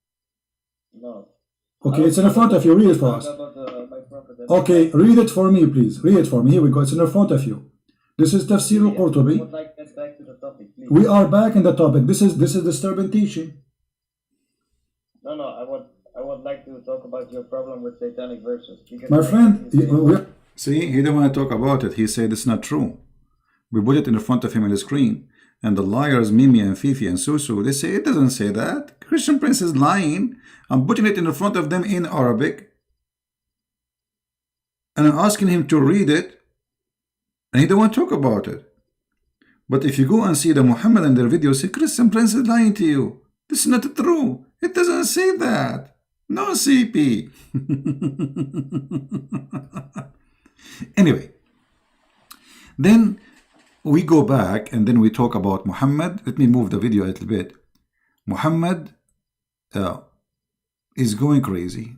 No. Okay, it's in front of you. Read it for us. Okay, read it for me, please. Read it for me. Here we go. It's in front of you. This is Tafsir al-Qurtubi. I would like to get back to the topic, please. We are back in the topic. This is disturbing teaching. No, I would like to talk about your problem with satanic verses. My friend, see, he didn't want to talk about it. He said it's not true. We put it in front of him on the screen. And the liars, Mimi and Fifi and Susu, they say it doesn't say that. Christian Prince is lying. I'm putting it in front of them in Arabic. And I'm asking him to read it. And he don't want to talk about it. But if you go and see the Muhammad and their videos, say Christian Prince is lying to you. This is not true. It doesn't say that. No CP. Anyway. Then we go back and then we talk about Muhammad. Let me move the video a little bit. Muhammad is going crazy.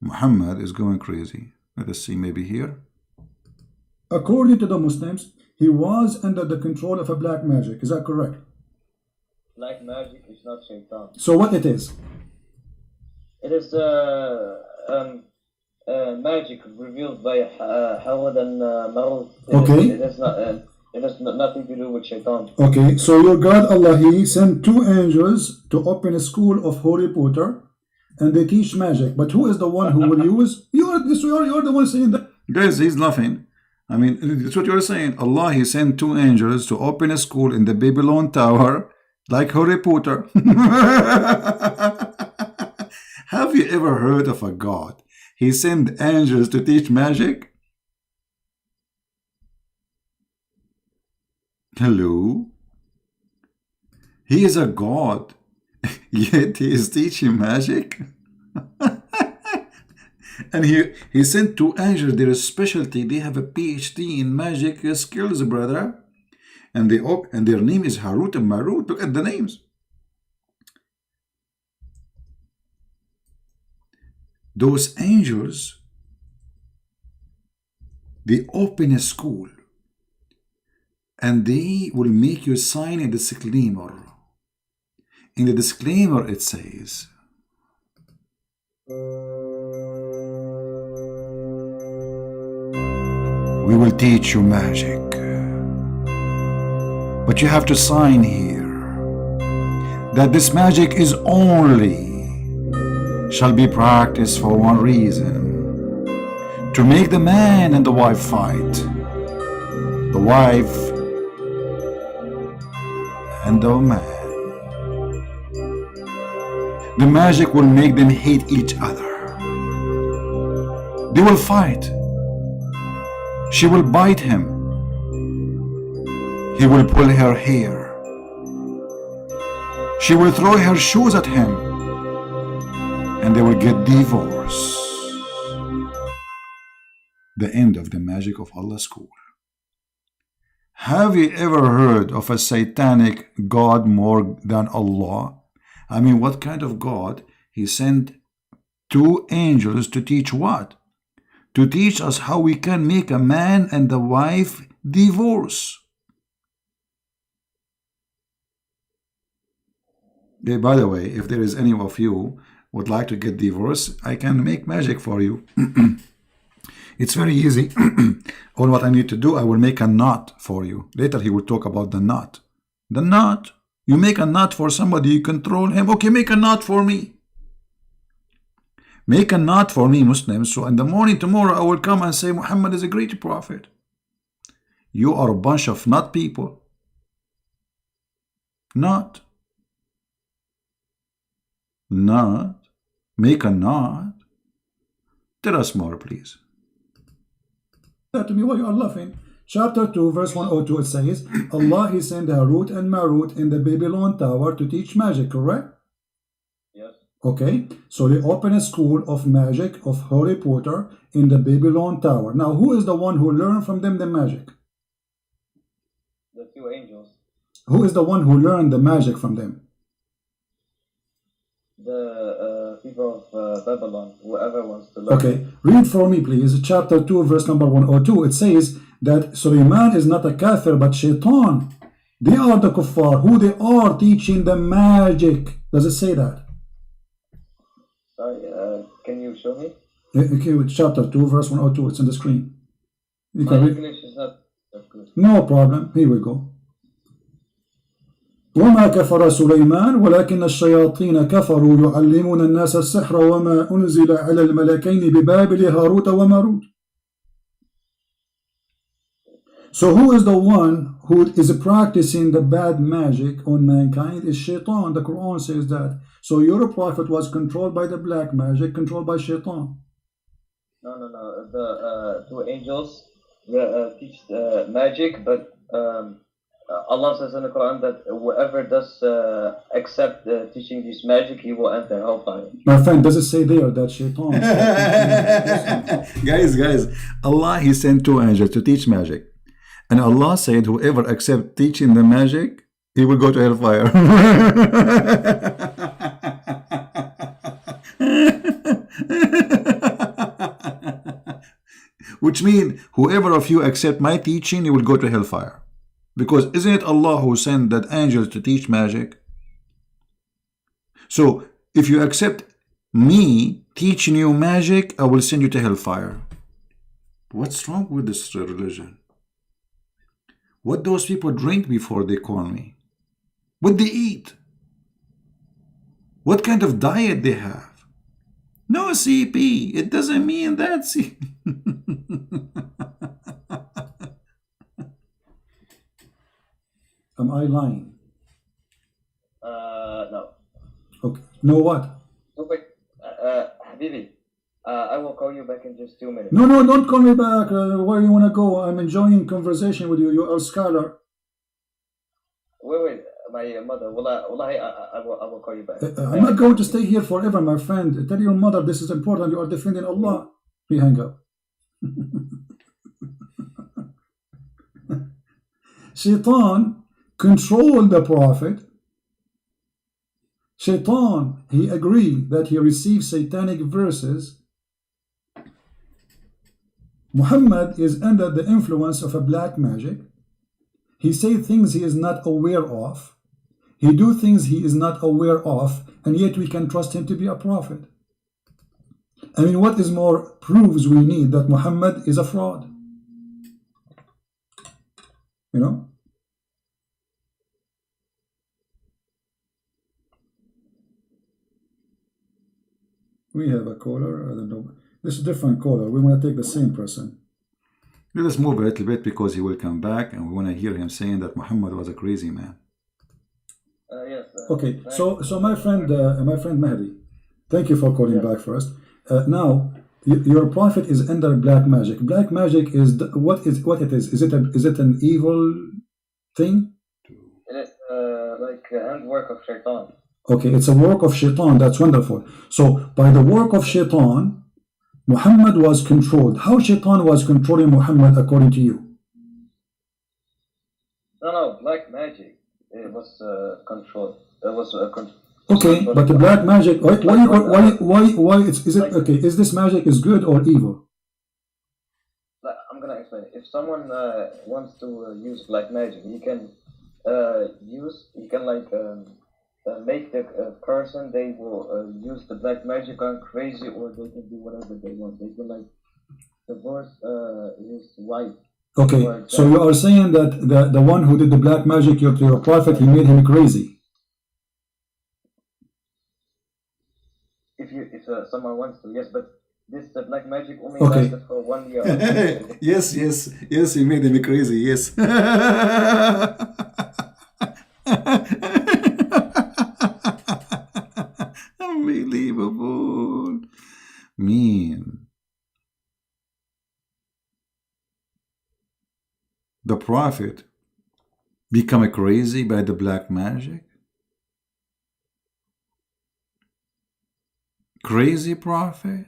Muhammad is going crazy. Let us see, maybe here. According to the Muslims, he was under the control of a black magic. Is that correct? Black magic is not shaitan. So what it is? It is magic revealed by Hawad and Marut. Okay. It has nothing to do with shaitan. Okay, so your God Allah, He sent 2 angels to open a school of Harry Potter, and they teach magic. But who is the one who will use? You're the one saying that. Guys, he's laughing. I mean, it's what you're saying. Allah, He sent 2 angels to open a school in the Babylon Tower, like Harry Potter. Have you ever heard of a God? He sent angels to teach magic? Hello? He is a God, yet he is teaching magic? And he sent 2 angels, their specialty, they have a PhD in magic skills, brother. And their name is Harut and Marut. Look at the names. Those angels, they open a school and they will make you sign a disclaimer. In the disclaimer it says, we will teach you magic, but you have to sign here that this magic is only shall be practiced for one reason: to make the man and the wife fight, the wife and the man. The magic will make them hate each other. They will fight. She will bite him. He will pull her hair. She will throw her shoes at him, and they will get divorced. The end of the magic of Allah school. Have you ever heard of a satanic God more than Allah? I mean, what kind of God? He sent 2 angels to teach what? To teach us how we can make a man and the wife divorce. Hey, by the way, if there is any of you would like to get divorced, I can make magic for you. It's very easy. All what I need to do, I will make a knot for you. Later he will talk about the knot. The knot. You make a knot for somebody, you control him. Okay, make a knot for me. Make a knot for me, Muslims. So in the morning tomorrow, I will come and say, Muhammad is a great prophet. You are a bunch of knot people. Knot. Knot. Make a knot. Tell us more, please. To me, why you are laughing? Chapter 2, verse 102, it says, Allah, He sent Harut and Marut in the Babylon Tower to teach magic, correct? Yes. Okay, so they open a school of magic of Harry Potter in the Babylon Tower. Now, who is the one who learned from them the magic? The 2 angels. Who is the one who learned the magic from them? The people of Babylon, whoever wants to learn. Okay, read for me, please. Chapter 2, verse number 102. It says that Sulaiman is not a kafir, but shaitan. They are the kuffar, who they are teaching the magic. Does it say that? Sorry, can you show me? Okay, with chapter 2, verse 102. It's on the screen. You My can read. English is not that good. No problem. Here we go. وما كفر سليمان ولكن الشياطين كفروا يعلمون الناس السحر وما أنزل على الملكين ببابل هاروت وماروت. So who is the one who is practicing the bad magic on mankind? Is shaitan. The Quran says that. So your prophet was controlled by the black magic, controlled by shaitan. No. The 2 angels teach magic, but Allah says in the Quran that whoever does accept teaching this magic, he will enter hellfire. My friend, does it say there that shaitan? Guys, Allah, He sent 2 angels to teach magic. And Allah said, whoever accepts teaching the magic, he will go to hellfire. Which means, whoever of you accept my teaching, he will go to hellfire. Because isn't it Allah who sent that angels to teach magic? So, if you accept me teaching you magic, I will send you to hellfire. What's wrong with this religion? What those people drink before they call me? What they eat? What kind of diet they have? No CP. It doesn't mean that CP. Am I lying? No. Okay. No what? No, wait. Habibi, I will call you back in just 2 minutes. No, don't call me back. Where you want to go? I'm enjoying conversation with you. You are a scholar. Wait. My mother. Wallahi, I will call you back. I'm not going to stay here forever, my friend. Tell your mother this is important. You are defending Allah. We hang up. Shaitan controlled the Prophet. Shaitan, he agreed that he received satanic verses. Muhammad is under the influence of a black magic. He says things he is not aware of. He do things he is not aware of, and yet we can trust him to be a prophet. I mean, what is more proves we need that Muhammad is a fraud? You know? We have a caller. I don't know. This is a different caller. We want to take the same person. Let us move a little bit because he will come back and we want to hear him saying that Muhammad was a crazy man. Yes. Okay, so my friend Mahdi, thank you for calling back first. Now, your prophet is under black magic. Black magic is what it is? Is it an evil thing? It is like handwork of Shaitan. Okay, it's a work of Shaitan. That's wonderful. So by the work of Shaitan, Muhammad was controlled. How Shaitan was controlling Muhammad according to you? No, black magic. It was controlled. It was Okay, but the black magic. Why? Is it okay? Is this magic is good or evil? I'm gonna explain. If someone wants to use black magic, he can make the person they will use the black magic on crazy, or they can do whatever they want. They can divorce his wife. Okay, so you are saying that the one who did the black magic to your prophet, he made him crazy. If someone wants to, yes, but this black magic only Okay. lasted for 1 year. Yes, he made him crazy, yes. Unbelievable. Mean. The prophet become crazy by the black magic? Crazy prophet?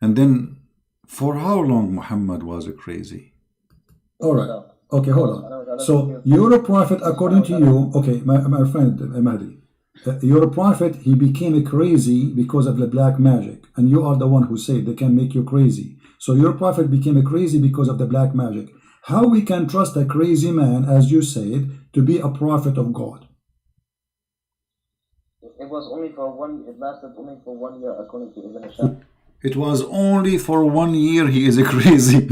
And then for how long Muhammad was crazy? All right. Okay, hold on. So you're a prophet according to you. Okay, my friend Mahdi. You're a prophet. He became crazy because of the black magic, and you are the one who said they can make you crazy. So your prophet became crazy because of the black magic. How we can trust a crazy man, as you said, to be a prophet of God? It was only for 1. It lasted only for 1 year, according to Ibn Hisham. It was only for 1 year he is crazy.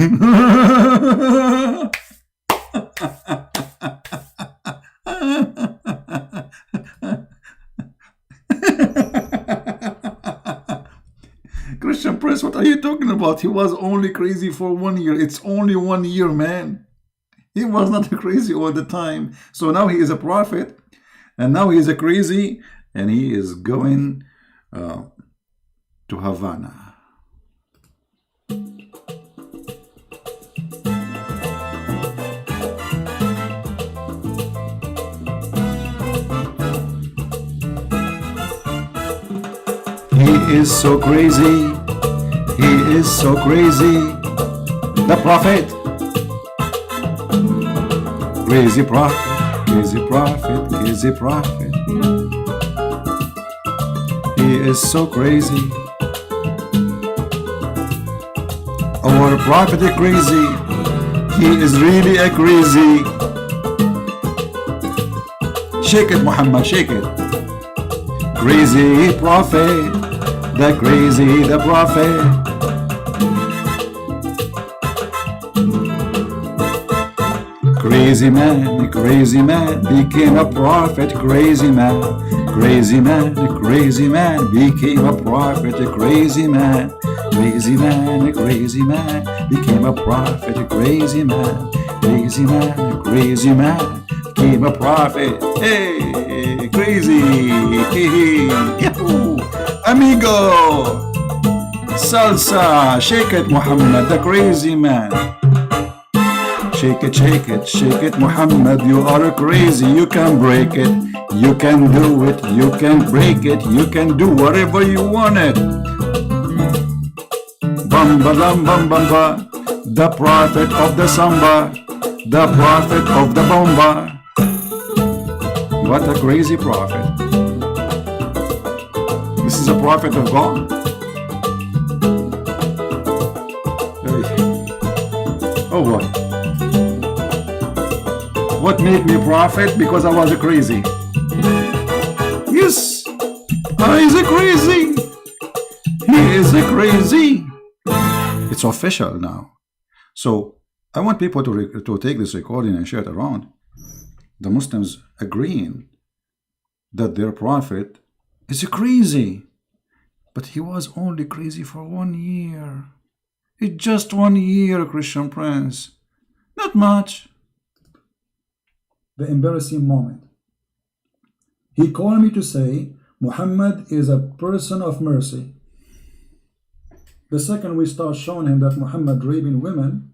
Christian Prince, what are you talking about? He was only crazy for 1 year. It's only 1 year, man. He was not crazy all the time. So now he is a prophet, and now he is crazy, and he is going to Havana. He is so crazy. He is so crazy. The prophet. Crazy prophet, crazy prophet, crazy prophet. He is so crazy. Our prophet is crazy. He is really a crazy. Shake it, Muhammad, shake it. Crazy prophet, the crazy, the prophet. Crazy man became a prophet. Crazy man became a prophet. Crazy man became a prophet. Crazy man became a prophet. Hey, crazy. Yahoo. Amigo. Salsa. Shake it, Muhammad, the crazy man. Shake it, Muhammad, you are crazy. You can break it, you can do it, you can break it, you can do whatever you want it. Bamba lam bam bamba, the prophet of the samba, the prophet of the bomba. What a crazy prophet. This is a prophet of God. Oh boy. What made me prophet? Because I was crazy. Yes, I is crazy. He is crazy. It's official now. So I want people to take this recording and share it around. The Muslims agreeing that their prophet is crazy. But he was only crazy for 1 year. It's just 1 year, Christian Prince. Not much. The embarrassing moment. He called me to say Muhammad is a person of mercy. The second we start showing him that Muhammad raping women,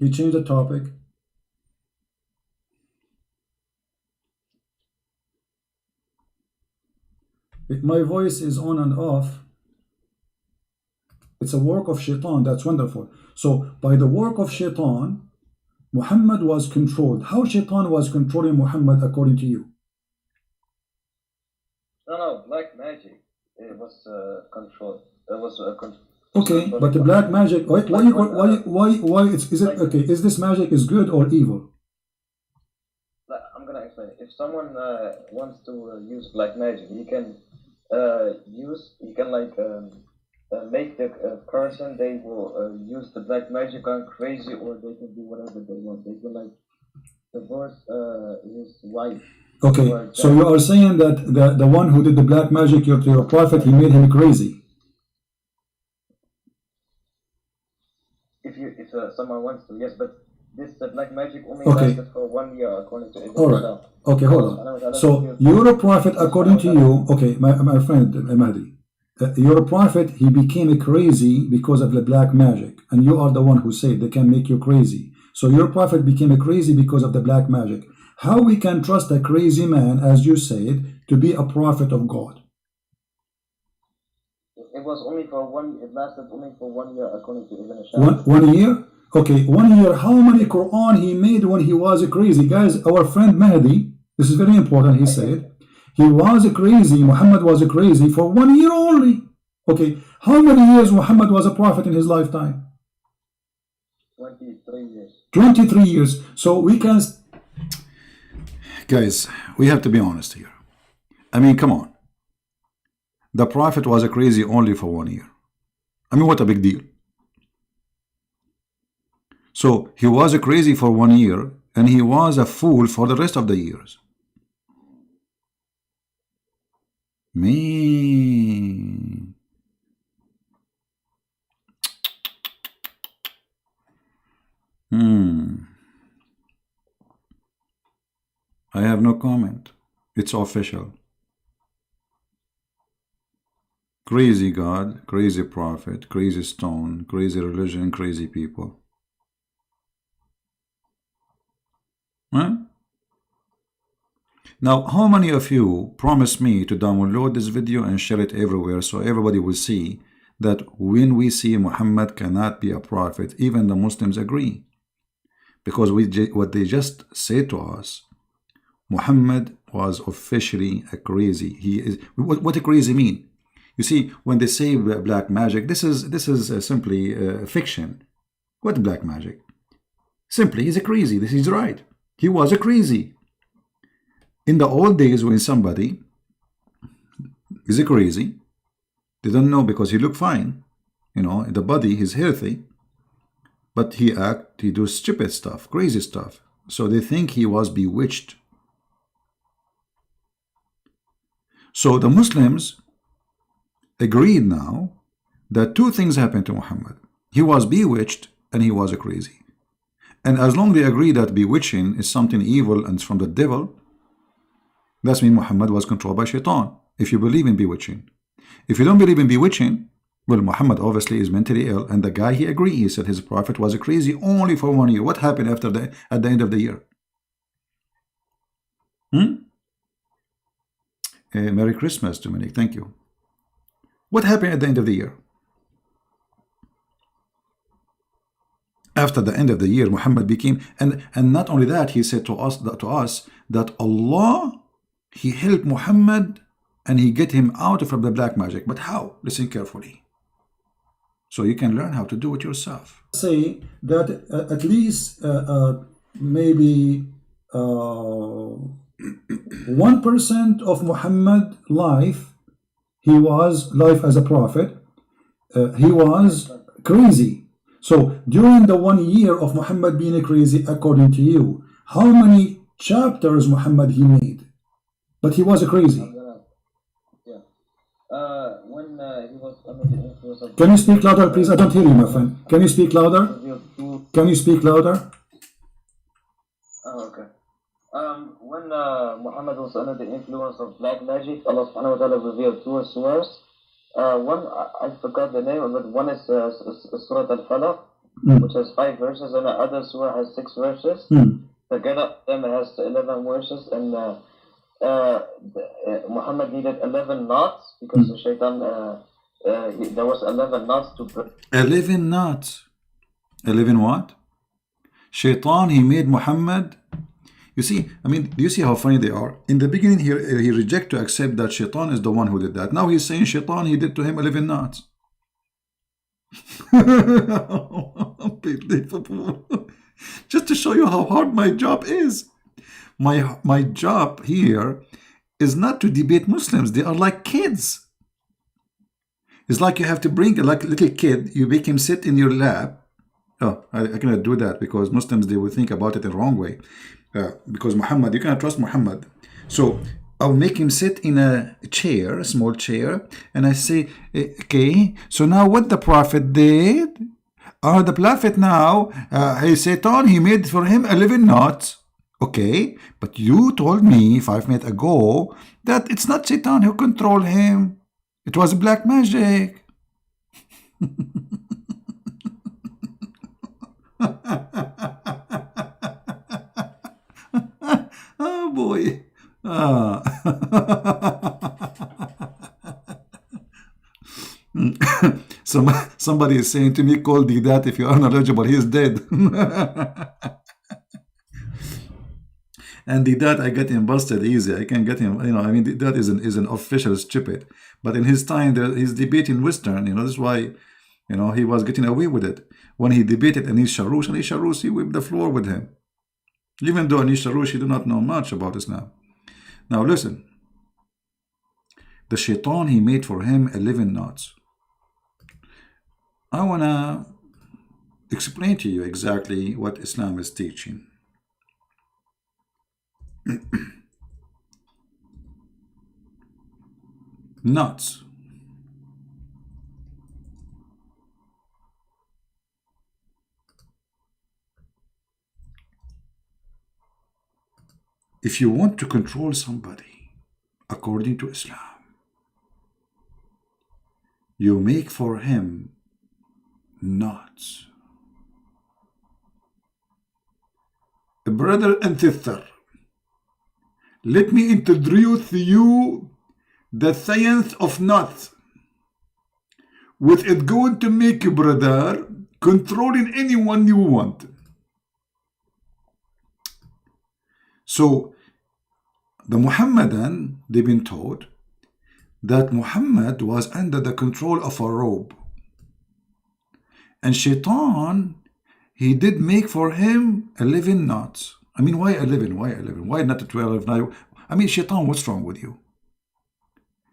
he changed the topic. My voice is on and off. It's a work of shaitan. That's wonderful. So by the work of shaitan, Muhammad was controlled. How shaitan was controlling Muhammad according to you? No, black magic. It was controlled. It was okay, but the black magic. Why? Is it okay? Is this magic is good or evil? I'm gonna explain. If someone wants to use black magic, he can make the person they will use the black magic on crazy, or they can do whatever they want. They can divorce his wife. Okay, so you are saying that the one who did the black magic to your prophet, he made him crazy. If someone wants to, yes, but this black magic only lasted for 1 year according to Ibn Hisham. Okay, hold on. So you're a prophet according to you. Okay, my friend Mahdi. You're a prophet, he became crazy because of the black magic, and you are the one who said they can make you crazy. So your prophet became crazy because of the black magic. How we can trust a crazy man, as you said, to be a prophet of God? It was only for it lasted only for 1 year according to Ibn Hisham. 1 year? Okay, 1 year. How many Quran he made when he was crazy? Guys, our friend Mahdi, this is very important, he said, he was crazy, Muhammad was crazy for 1 year only. Okay, how many years Muhammad was a prophet in his lifetime? 23 years. 23 years. So we can... Guys, we have to be honest here. I mean, come on. The prophet was crazy only for 1 year. I mean, what a big deal. So he was crazy for 1 year, and he was a fool for the rest of the years. Man. I have no comment. It's official. Crazy God, crazy prophet, crazy stone, crazy religion, crazy people. Huh? Now, how many of you promise me to download this video and share it everywhere so everybody will see that when we see Muhammad cannot be a prophet, even the Muslims agree? Because what they just say to us, Muhammad was officially a crazy. He is. What a crazy mean? You see, when they say black magic, this is simply fiction. What black magic? Simply, he's a crazy. This is right. He was a crazy. In the old days, when somebody is a crazy, they don't know because he look fine. You know, in the body, he's healthy. But he do stupid stuff, crazy stuff. So they think he was bewitched. So the Muslims agreed now that two things happened to Muhammad. He was bewitched and he was a crazy. And as long as they agree that bewitching is something evil and it's from the devil, that means Muhammad was controlled by shaitan, if you believe in bewitching. If you don't believe in bewitching, well, Muhammad obviously is mentally ill, and the guy he agreed, he said his prophet was a crazy only for 1 year. What happened at the end of the year? Merry Christmas, Dominic. Thank you. What happened at the end of the year? After the end of the year, Muhammad became, and not only that, he said to us that Allah, he helped Muhammad and he get him out from the black magic. But how? Listen carefully, so you can learn how to do it yourself. Say that at least maybe 1% of Muhammad life, he was life as a prophet, he was crazy. So during the 1 year of Muhammad being crazy, according to you, how many chapters Muhammad he made? But he was a crazy. When he was under the influence of... Can you speak louder, please? I don't hear you, my friend. Can you speak louder? Can you speak louder? Oh, okay. When Muhammad was under the influence of black magic, Allah subhanahu wa ta'ala revealed two surahs. One, I forgot the name, but one is Surah Al-Falaq, which has 5 verses, and the other surah has 6 verses. Together, them has 11 verses, and Muhammad needed 11 knots because the shaitan, there was 11 knots to break. 11 knots. 11 what? Shaitan, he made Muhammad. You see, I mean, do you see how funny they are? In the beginning, he rejected to accept that Shaitan is the one who did that. Now he's saying Shaitan, he did to him 11 knots. Unbelievable. Just to show you how hard my job is. My job here is not to debate Muslims. They are like kids. It's like you have to bring a little kid, you make him sit in your lap. Oh, I cannot do that because Muslims, they will think about it the wrong way. Because Muhammad, you cannot trust Muhammad. So I'll make him sit in a chair, a small chair, and I say, okay, so now what the Prophet did? The Prophet now, Satan, he made for him 11 knots. Okay, but you told me 5 minutes ago that it's not Satan who controlled him. It was black magic. Oh boy. Somebody is saying to me, call Didat if you are knowledgeable. He is dead. And Didat, I get him busted easy. I can get him, you know, I mean, Didat is an official stupid. But in his time, he's debating Western, you know, that's why, you know, he was getting away with it. When he debated Anis Sharoush, he whipped the floor with him. Even though Anis Sharoush, he do not know much about Islam. Now listen. The shaitan, he made for him 11 knots. I want to explain to you exactly what Islam is teaching. Knots. If you want to control somebody according to Islam, you make for him knots. Brother and sister, let me introduce to you the science of knots, which is going to make you, brother, controlling anyone you want. So the Muhammadan, they've been taught that Muhammad was under the control of a robe. And Shaitan, he did make for him 11 knots. I mean, why 11? Why 11? Why not 12? I mean, Shaitan, what's wrong with you?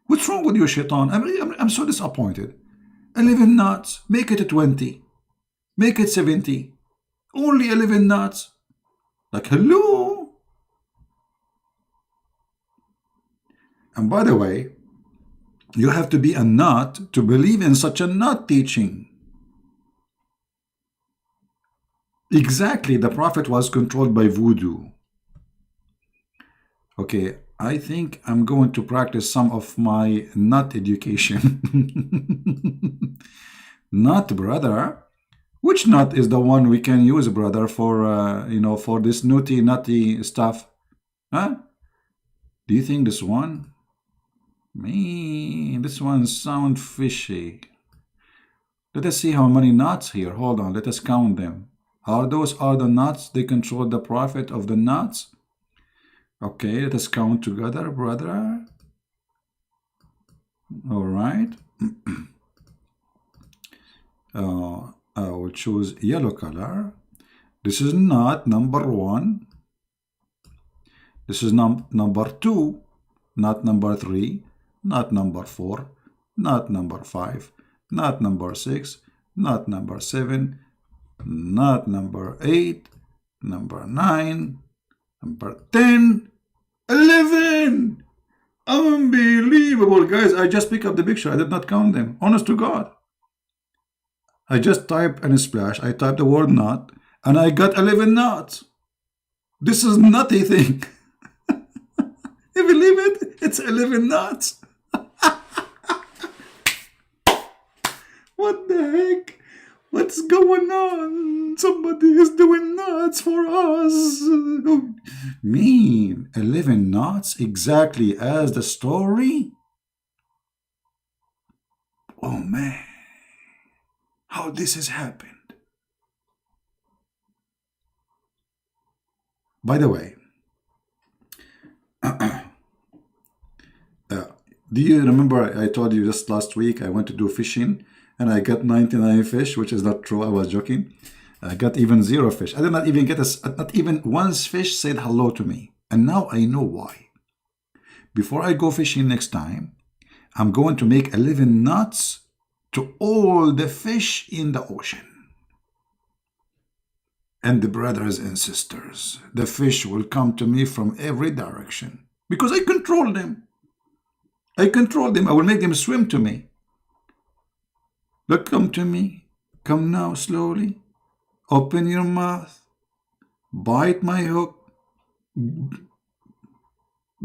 What's wrong with you, Shaitan? I'm so disappointed. 11 knots, make it 20. Make it 70. Only 11 knots. Like, hello? And by the way, you have to be a nut to believe in such a nut teaching. Exactly, the Prophet was controlled by voodoo. Okay, I think I'm going to practice some of my nut education. Nut, brother? Which nut is the one we can use, brother, for, for this nutty stuff? Huh? Do you think this one? Man, this one sounds fishy. Let us see how many nuts here. Hold on, let us count them. Are those the nuts? They control the Prophet of the nuts? Okay, let us count together, brother. All right. I will choose yellow color. This is nut number 1. This is number 2. Nut number 3. Nut number 4. Nut number 5. Nut number 6. Nut number 7. Nut number 8. Number 9. Number 10. 11. Unbelievable, guys. I just picked up the picture. I did not count them. Honest to God. I just typed in a splash. I typed the word nut, and I got 11 nuts. This is nutty thing. You believe it? It's 11 nuts. What the heck? What's going on? Somebody is doing nuts for us. Mean 11 nuts exactly as the story? Oh man, how this has happened. By the way, do you remember I told you just last week I went to do fishing and I got 99 fish, which is not true. I was joking. I got even 0 fish. I did not even get not even one fish said hello to me. And now I know why. Before I go fishing next time, I'm going to make 11 nuts to all the fish in the ocean. And the brothers and sisters, the fish will come to me from every direction because I control them. I control them. I will make them swim to me. Look, come to me. Come now, slowly. Open your mouth. Bite my hook.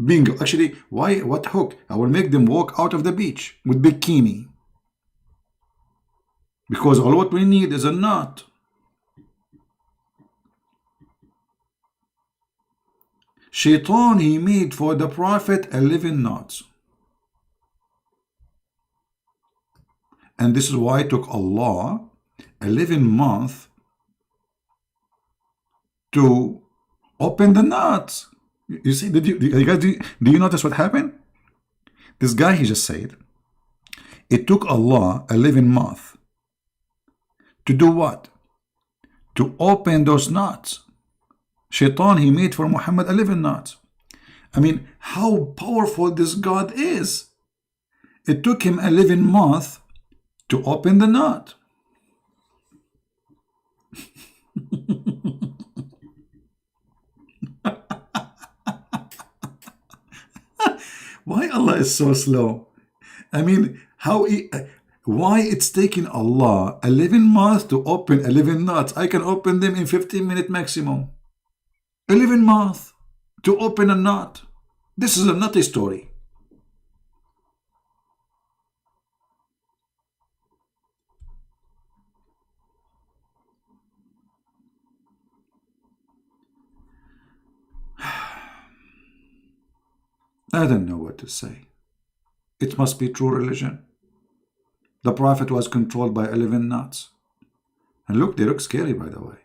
Bingo. Actually, why? What hook? I will make them walk out of the beach with bikini. Because all what we need is a nut. Shaitan, he made for the Prophet 11 nuts. And this is why it took Allah 11 months to open the nuts. You see, do you notice what happened? This guy, he just said, it took Allah 11 months to do what? To open those nuts. Shaitan, he made for Muhammad 11 nuts. I mean, how powerful this God is. It took him 11 months to open the nut. Why Allah is so slow? I mean, why it's taking Allah 11 months to open 11 nuts? I can open them in 15 minutes maximum. 11 months to open a nut. This is a nutty story. I don't know what to say. It must be true religion. The Prophet was controlled by 11 nuts. And look, they look scary, by the way.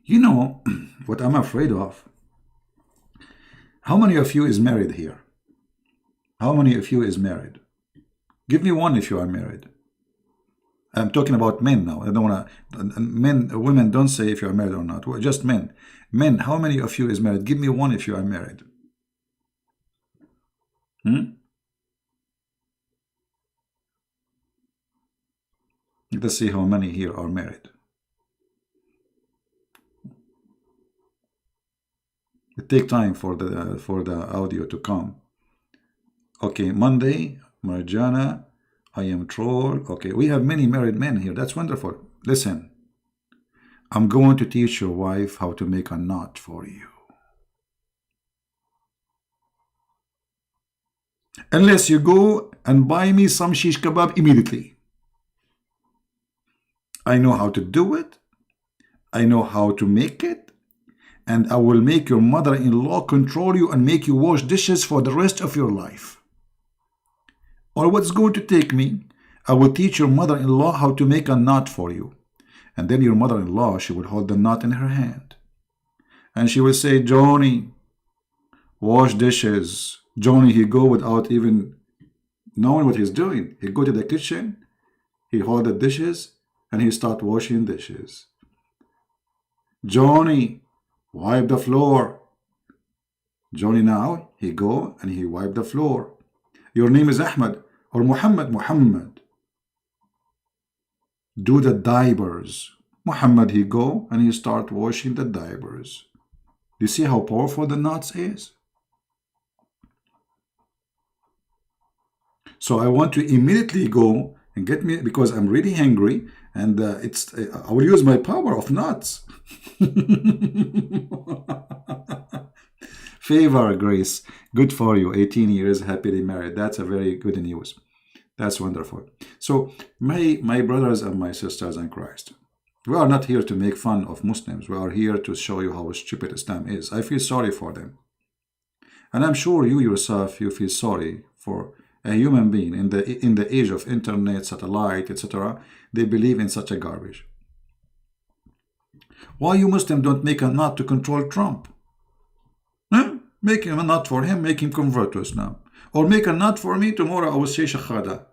You know what I'm afraid of? How many of you is married here? How many of you is married? Give me one if you are married. I'm talking about men now. I don't want to. Women don't say if you are married or not. Just men. Men, how many of you is married? Give me one if you are married. Let's see how many here are married. It takes time for the audio to come. Okay, Monday, Marjana, I am troll. Okay, we have many married men here. That's wonderful. Listen, I'm going to teach your wife how to make a knot for you. Unless you go and buy me some shish kebab immediately. I know how to do it. I know how to make it. And I will make your mother-in-law control you and make you wash dishes for the rest of your life. Or what's going to take me, I will teach your mother-in-law how to make a knot for you. And then your mother-in-law, she will hold the knot in her hand. And she will say, Johnny, wash dishes. Johnny, he go without even knowing what he's doing. He go to the kitchen, he hold the dishes, and he start washing dishes. Johnny, wipe the floor. Johnny now, he go and he wipe the floor. Your name is Ahmed or Muhammad. Muhammad, do the diapers. Muhammad, he go and he start washing the diapers. Do you see how powerful the knots is? So I want to immediately go and get me, because I'm really hungry, and I will use my power of knots. Favor, Grace, good for you. 18 years, happily married. That's a very good news. That's wonderful. So my brothers and my sisters in Christ, we are not here to make fun of Muslims. We are here to show you how stupid Islam is. I feel sorry for them. And I'm sure you yourself, you feel sorry for a human being in the age of internet, satellite, etc. They believe in such a garbage. Why you Muslim don't make a knot to control Trump? Huh? Make him a knot for him, make him convert to Islam. Or make a knot for me, tomorrow I will say Shahada.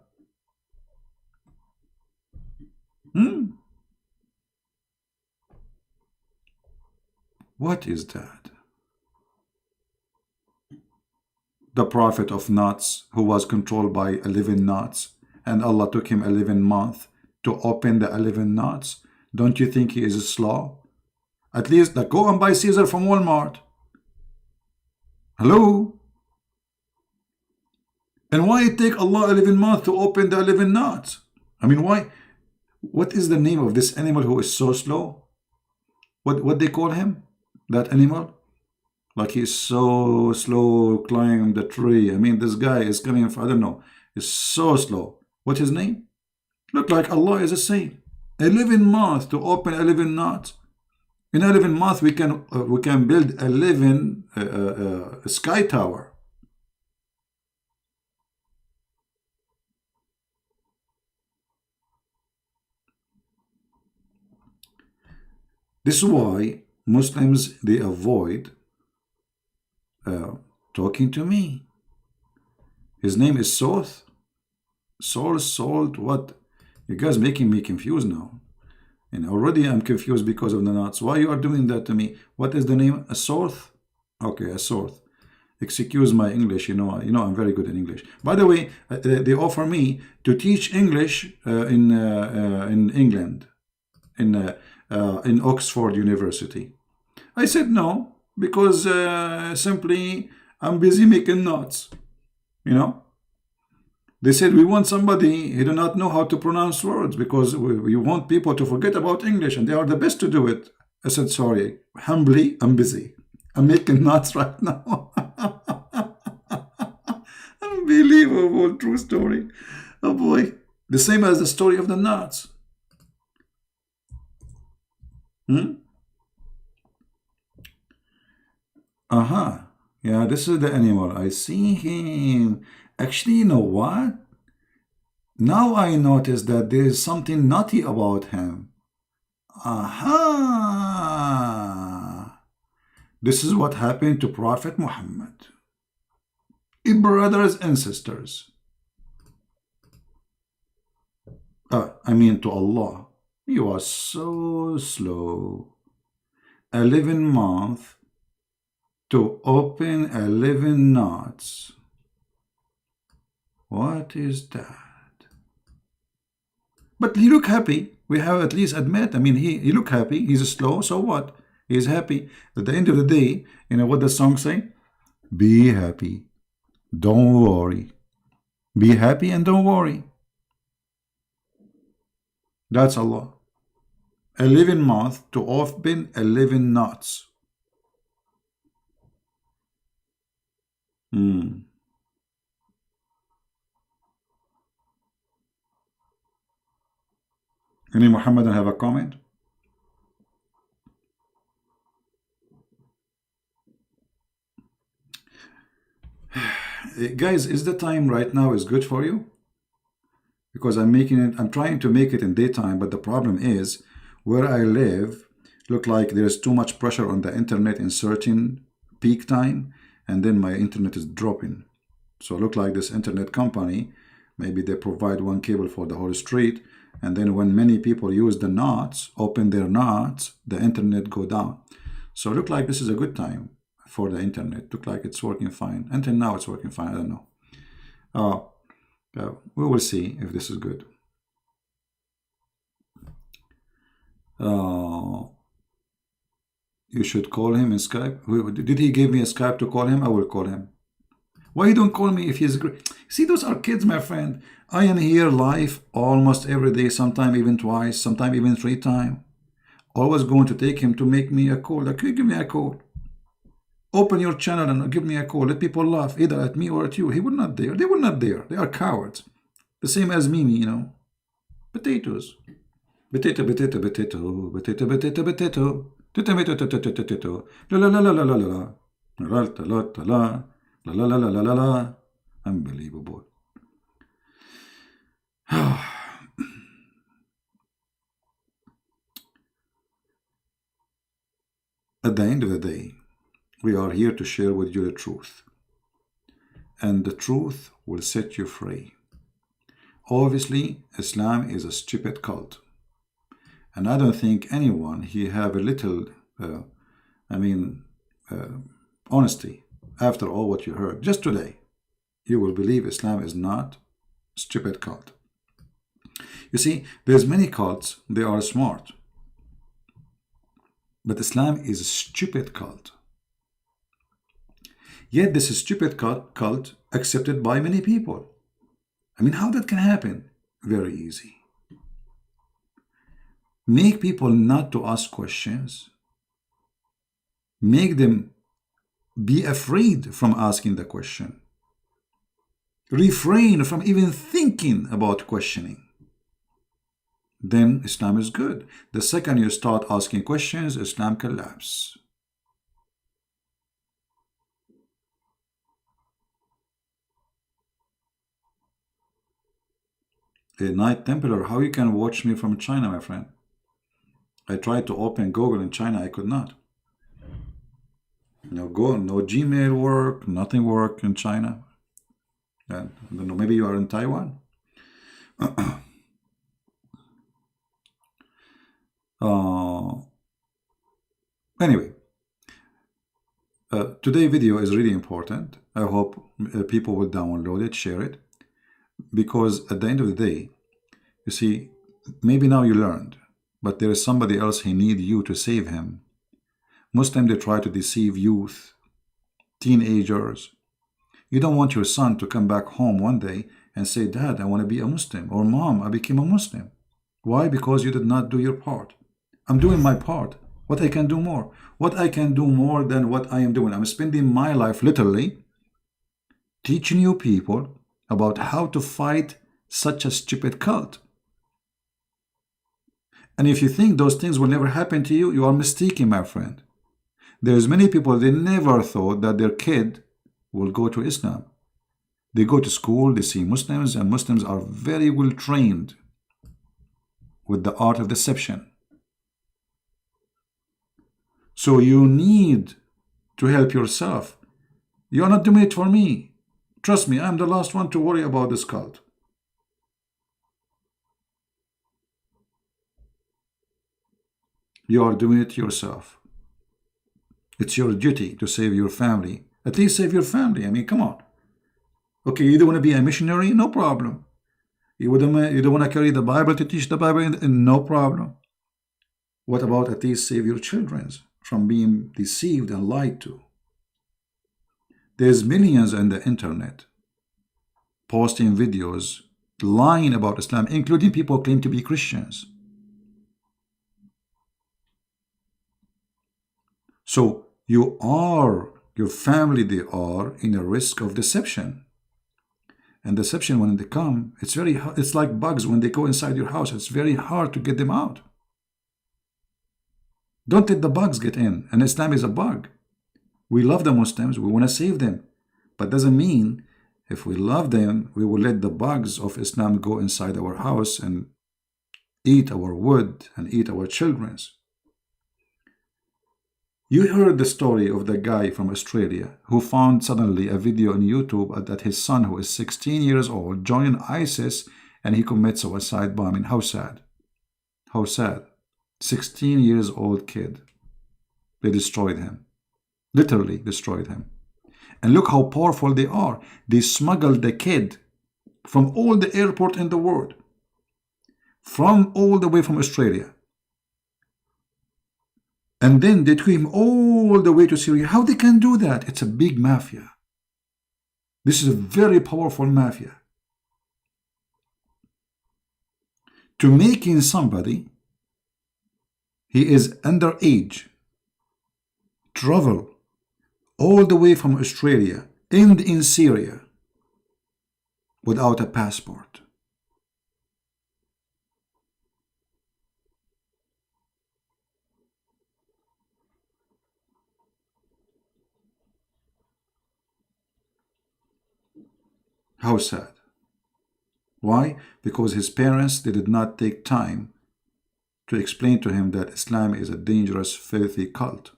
What is that? The prophet of knots, who was controlled by 11 knots, and Allah took him 11 months to open the 11 knots. Don't you think he is slow? At least go and buy Caesar from Walmart. Hello? And why it take Allah 11 months to open the 11 knots? I mean, why? What is the name of this animal who is so slow? What they call him? That animal? Like he's so slow climb the tree. I mean, this guy is coming from, I don't know, is so slow. What's his name? Look like Allah is a saint. 11 months to open 11 knots. In 11 months we can build 11 sky tower. This is why Muslims, they avoid talking to me. His name is Soth. Salt, what? You guys making me confused now. And already I'm confused because of the knots. Why you are doing that to me? What is the name? A Soth? Okay, a Soth. Excuse my English, you know I'm very good in English. By the way, they offer me to teach English in England, in Oxford University. I said no, because simply I'm busy making knots, They said we want somebody who do not know how to pronounce words, because we want people to forget about English, and they are the best to do it. I said, sorry, humbly, I'm busy. I'm making knots right now. Unbelievable, true story. Oh boy. The same as the story of the knots. Yeah, this is the animal. I see him. Actually, you know what? Now I notice that there is something naughty about him. Aha! This is what happened to Prophet Muhammad. Brothers and sisters. I mean to Allah. You are so slow. 11 months to open 11 knots. What is that? But he look happy. We have at least admit. I mean, he look happy. He's slow. So what? He's happy. At the end of the day, you know what the song say? Be happy. Don't worry. Be happy and don't worry. That's Allah. 11 months to open 11 knots. Any Muhammadan have a comment? Guys, is the time right now is good for you? Because I'm trying to make it in daytime, but the problem is where I live, look like there's too much pressure on the internet in certain peak time, and then my internet is dropping. So look like this internet company, maybe they provide one cable for the whole street, and then when many people use the knots, open their knots, the internet go down. So look like this is a good time for the internet. Look like it's working fine. Until now it's working fine, I don't know. We will see if this is good. You should call him in Skype. Did he give me a Skype to call him? I will call him. Why you don't call me if he's great? See, those are kids, my friend. I am here live almost every day, sometime even twice, sometime even 3 times. Always going to take him to make me a call. Like, give me a call. Open your channel and give me a call. Let people laugh either at me or at you. He will not dare. They will not dare. They are cowards. The same as Mimi, you know. Potatoes. Potato, potato, potato, potato, potato, potato. Potato, la la la la la la la la la la la la la la la la. Unbelievable. At the end of the day, we are here to share with you the truth. And the truth will set you free. Obviously, Islam is a stupid cult. And I don't think anyone here have a little, honesty after all what you heard. Just today, you will believe Islam is not a stupid cult. You see, there's many cults, they are smart. But Islam is a stupid cult. Yet this stupid cult accepted by many people. I mean, how that can happen? Very easy. Make people not to ask questions. Make them be afraid from asking the question. Refrain from even thinking about questioning. Then Islam is good. The second you start asking questions, Islam collapses. A Knight Templar, how you can watch me from China, my friend? I tried to open Google in China, I could not. No Gmail work, nothing work in China. I don't know, maybe you are in Taiwan. Anyway, today's video is really important. I hope people will download it, share it, because at the end of the day, you see, maybe now you learned, but there is somebody else who needs you to save him. Muslims, they try to deceive youth, teenagers. You don't want your son to come back home one day and say, Dad, I want to be a Muslim, or Mom, I became a Muslim. Why? Because you did not do your part. I'm doing my part. What I can do more? What I can do more than what I am doing? I'm spending my life literally teaching you people about how to fight such a stupid cult. And if you think those things will never happen to you, you are mistaken, my friend. There's many people, they never thought that their kid will go to Islam. They go to school, they see Muslims, and Muslims are very well trained with the art of deception. So you need to help yourself. You're not doing it for me. Trust me, I'm the last one to worry about this cult. You are doing it yourself. It's your duty to save your family. At least save your family. I mean, come on. Okay, you don't want to be a missionary? No problem. You don't want to carry the Bible to teach the Bible? No problem. What about at least save your children from being deceived and lied to? There's millions on the internet posting videos lying about Islam, including people who claim to be Christians. So you are, your family, they are in a risk of deception. And deception, when they come, it's very hard. It's like bugs when they go inside your house. It's very hard to get them out. Don't let the bugs get in. And Islam is a bug. We love the Muslims. We want to save them. But doesn't mean if we love them, we will let the bugs of Islam go inside our house and eat our wood and eat our children's. You heard the story of the guy from Australia who found suddenly a video on YouTube that his son, who is 16 years old, joined ISIS and he commits suicide bombing. How sad. How sad. 16 years old kid. They destroyed him. Literally destroyed him. And look how powerful they are. They smuggled the kid from all the airport in the world. From all the way from Australia. And then they took him all the way to Syria. How they can do that? It's a big mafia. This is a very powerful mafia. To making somebody, he is underage, travel all the way from Australia, end in Syria, without a passport. How sad. Why? Because his parents, they did not take time to explain to him that Islam is a dangerous, filthy cult.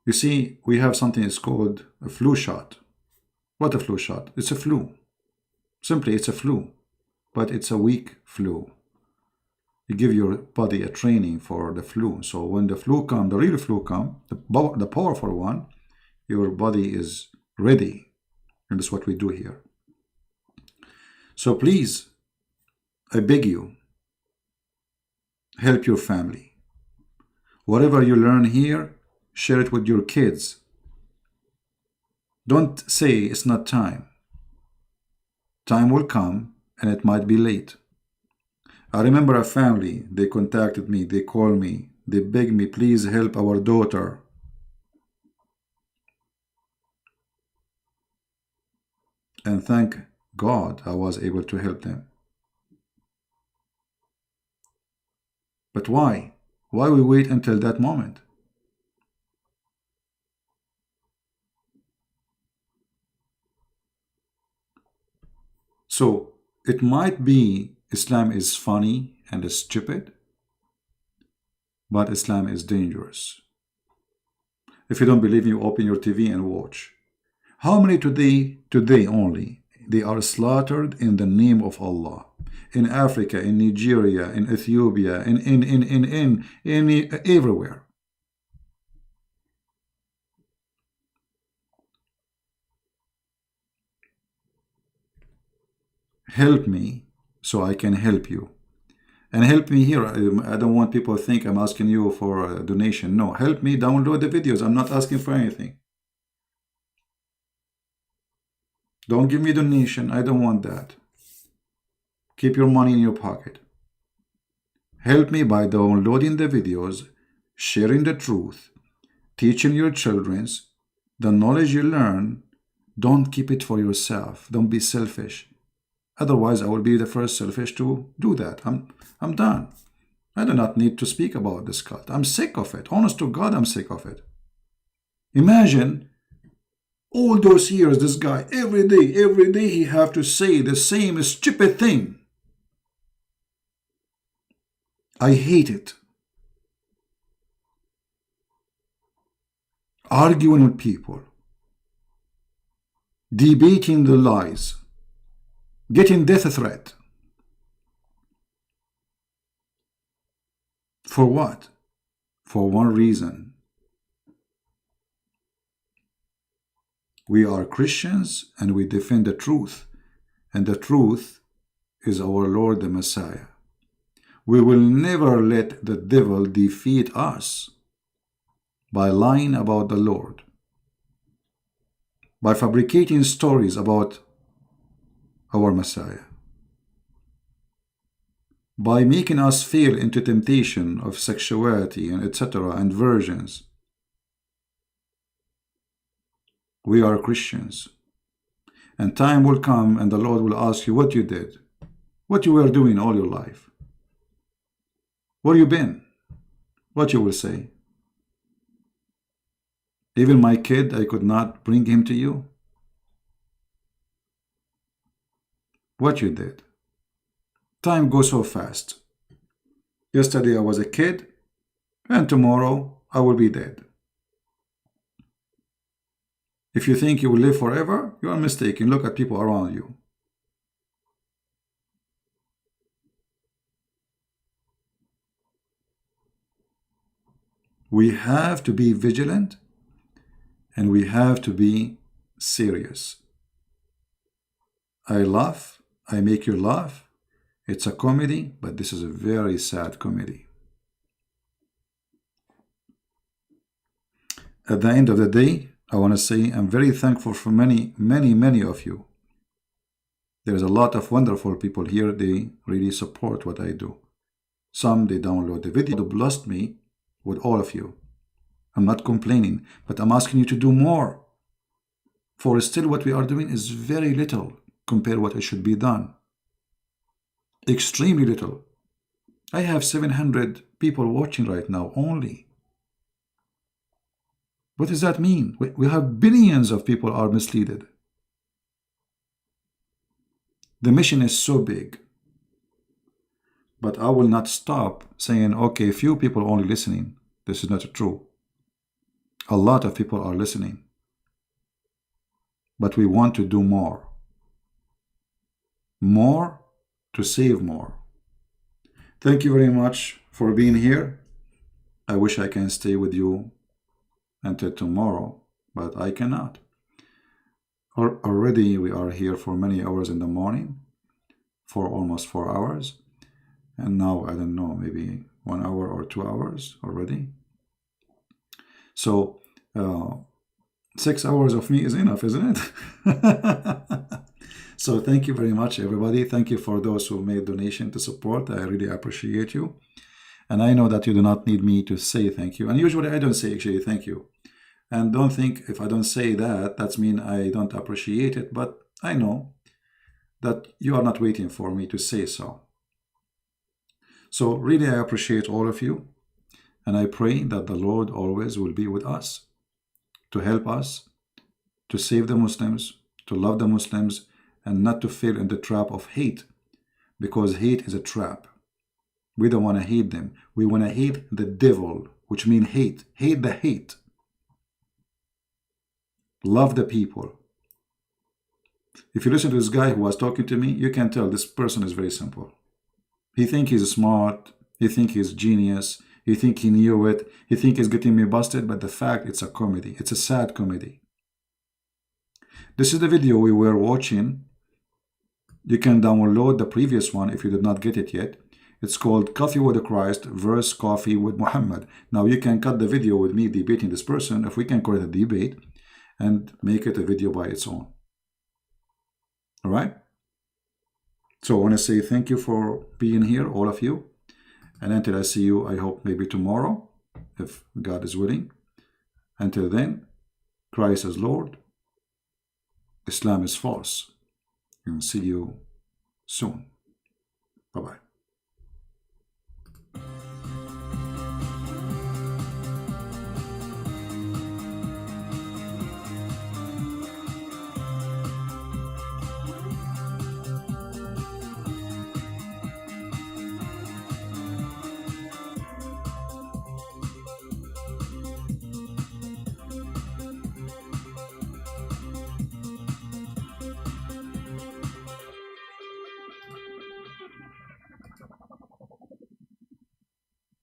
You see, we have something that's called a flu shot. What a flu shot? It's a flu. Simply, it's a flu. But it's a weak flu. You give your body a training for the flu. So when the flu comes, the real flu comes, the powerful one, your body is ready. And that's what we do here. So please, I beg you, help your family. Whatever you learn here, share it with your kids. Don't say it's not time. Time will come and it might be late. I remember a family, they contacted me, they called me, they begged me, please help our daughter. And thank God I was able to help them. But why? Why we wait until that moment? So it might be Islam is funny and is stupid, but Islam is dangerous. If you don't believe me, you open your TV and watch. How many today only, they are slaughtered in the name of Allah? In Africa, in Nigeria, in Ethiopia, everywhere. Help me so I can help you. And help me here. I don't want people to think I'm asking you for a donation. No, help me download the videos. I'm not asking for anything. Don't give me a donation. I don't want that. Keep your money in your pocket. Help me by downloading the videos, sharing the truth, teaching your children the knowledge you learn. Don't keep it for yourself. Don't be selfish. Otherwise, I will be the first selfish to do that. I'm done. I do not need to speak about this cult. I'm sick of it. Honest to God, I'm sick of it. Imagine all those years, this guy, every day he have to say the same stupid thing. I hate it. Arguing with people, debating the lies, getting death threat. For what? For one reason. We are Christians and we defend the truth, and the truth is our Lord the Messiah. We will never let the devil defeat us by lying about the Lord, by fabricating stories about our Messiah, by making us fall into temptation of sexuality and etc. and virgins. We are Christians, and time will come and the Lord will ask you what you did, what you were doing all your life, where you been, what you will say. Even my kid, I could not bring him to you. What you did. Time goes so fast. Yesterday I was a kid, and tomorrow I will be dead. If you think you will live forever, you are mistaken. Look at people around you. We have to be vigilant, and we have to be serious. I laugh, I make you laugh. It's a comedy, but this is a very sad comedy. At the end of the day, I want to say I'm very thankful for many of you. There's a lot of wonderful people here. They really support what I do. Some, they download the video. They blessed me with all of you. I'm not complaining, but I'm asking you to do more. For still what we are doing is very little compared to what it should be done. Extremely little. I have 700 people watching right now only. What does that mean? We have billions of people are misled. The mission is so big. But I will not stop saying, okay, few people only listening. This is not true. A lot of people are listening. But we want to do more. More to save more. Thank you very much for being here. I wish I can stay with you until tomorrow, but I cannot. Already we are here for many hours in the morning, for almost 4 hours, and now I don't know, maybe 1 hour or 2 hours already. So 6 hours of me is enough, isn't it? So thank you very much, everybody. Thank you for those who made donation to support. I really appreciate you. And I know that you do not need me to say thank you. And usually I don't say actually thank you. And don't think if I don't say that, that's mean I don't appreciate it. But I know that you are not waiting for me to say so. So really I appreciate all of you. And I pray that the Lord always will be with us, to help us, to save the Muslims, to love the Muslims, and not to fall in the trap of hate, because hate is a trap. We don't want to hate them. We want to hate the devil, which means hate. Hate the hate. Love the people. If you listen to this guy who was talking to me, you can tell this person is very simple. He think he's smart. He think he's genius. He think he knew it. He think he's getting me busted, but the fact it's a comedy. It's a sad comedy. This is the video we were watching. You can download the previous one if you did not get it yet. It's called Coffee with Christ versus Coffee with Muhammad. Now you can cut the video with me debating this person, if we can call it a debate, and make it a video by its own. All right? So I want to say thank you for being here, all of you. And until I see you, I hope maybe tomorrow, if God is willing. Until then, Christ is Lord. Islam is false. And see you soon. Bye-bye.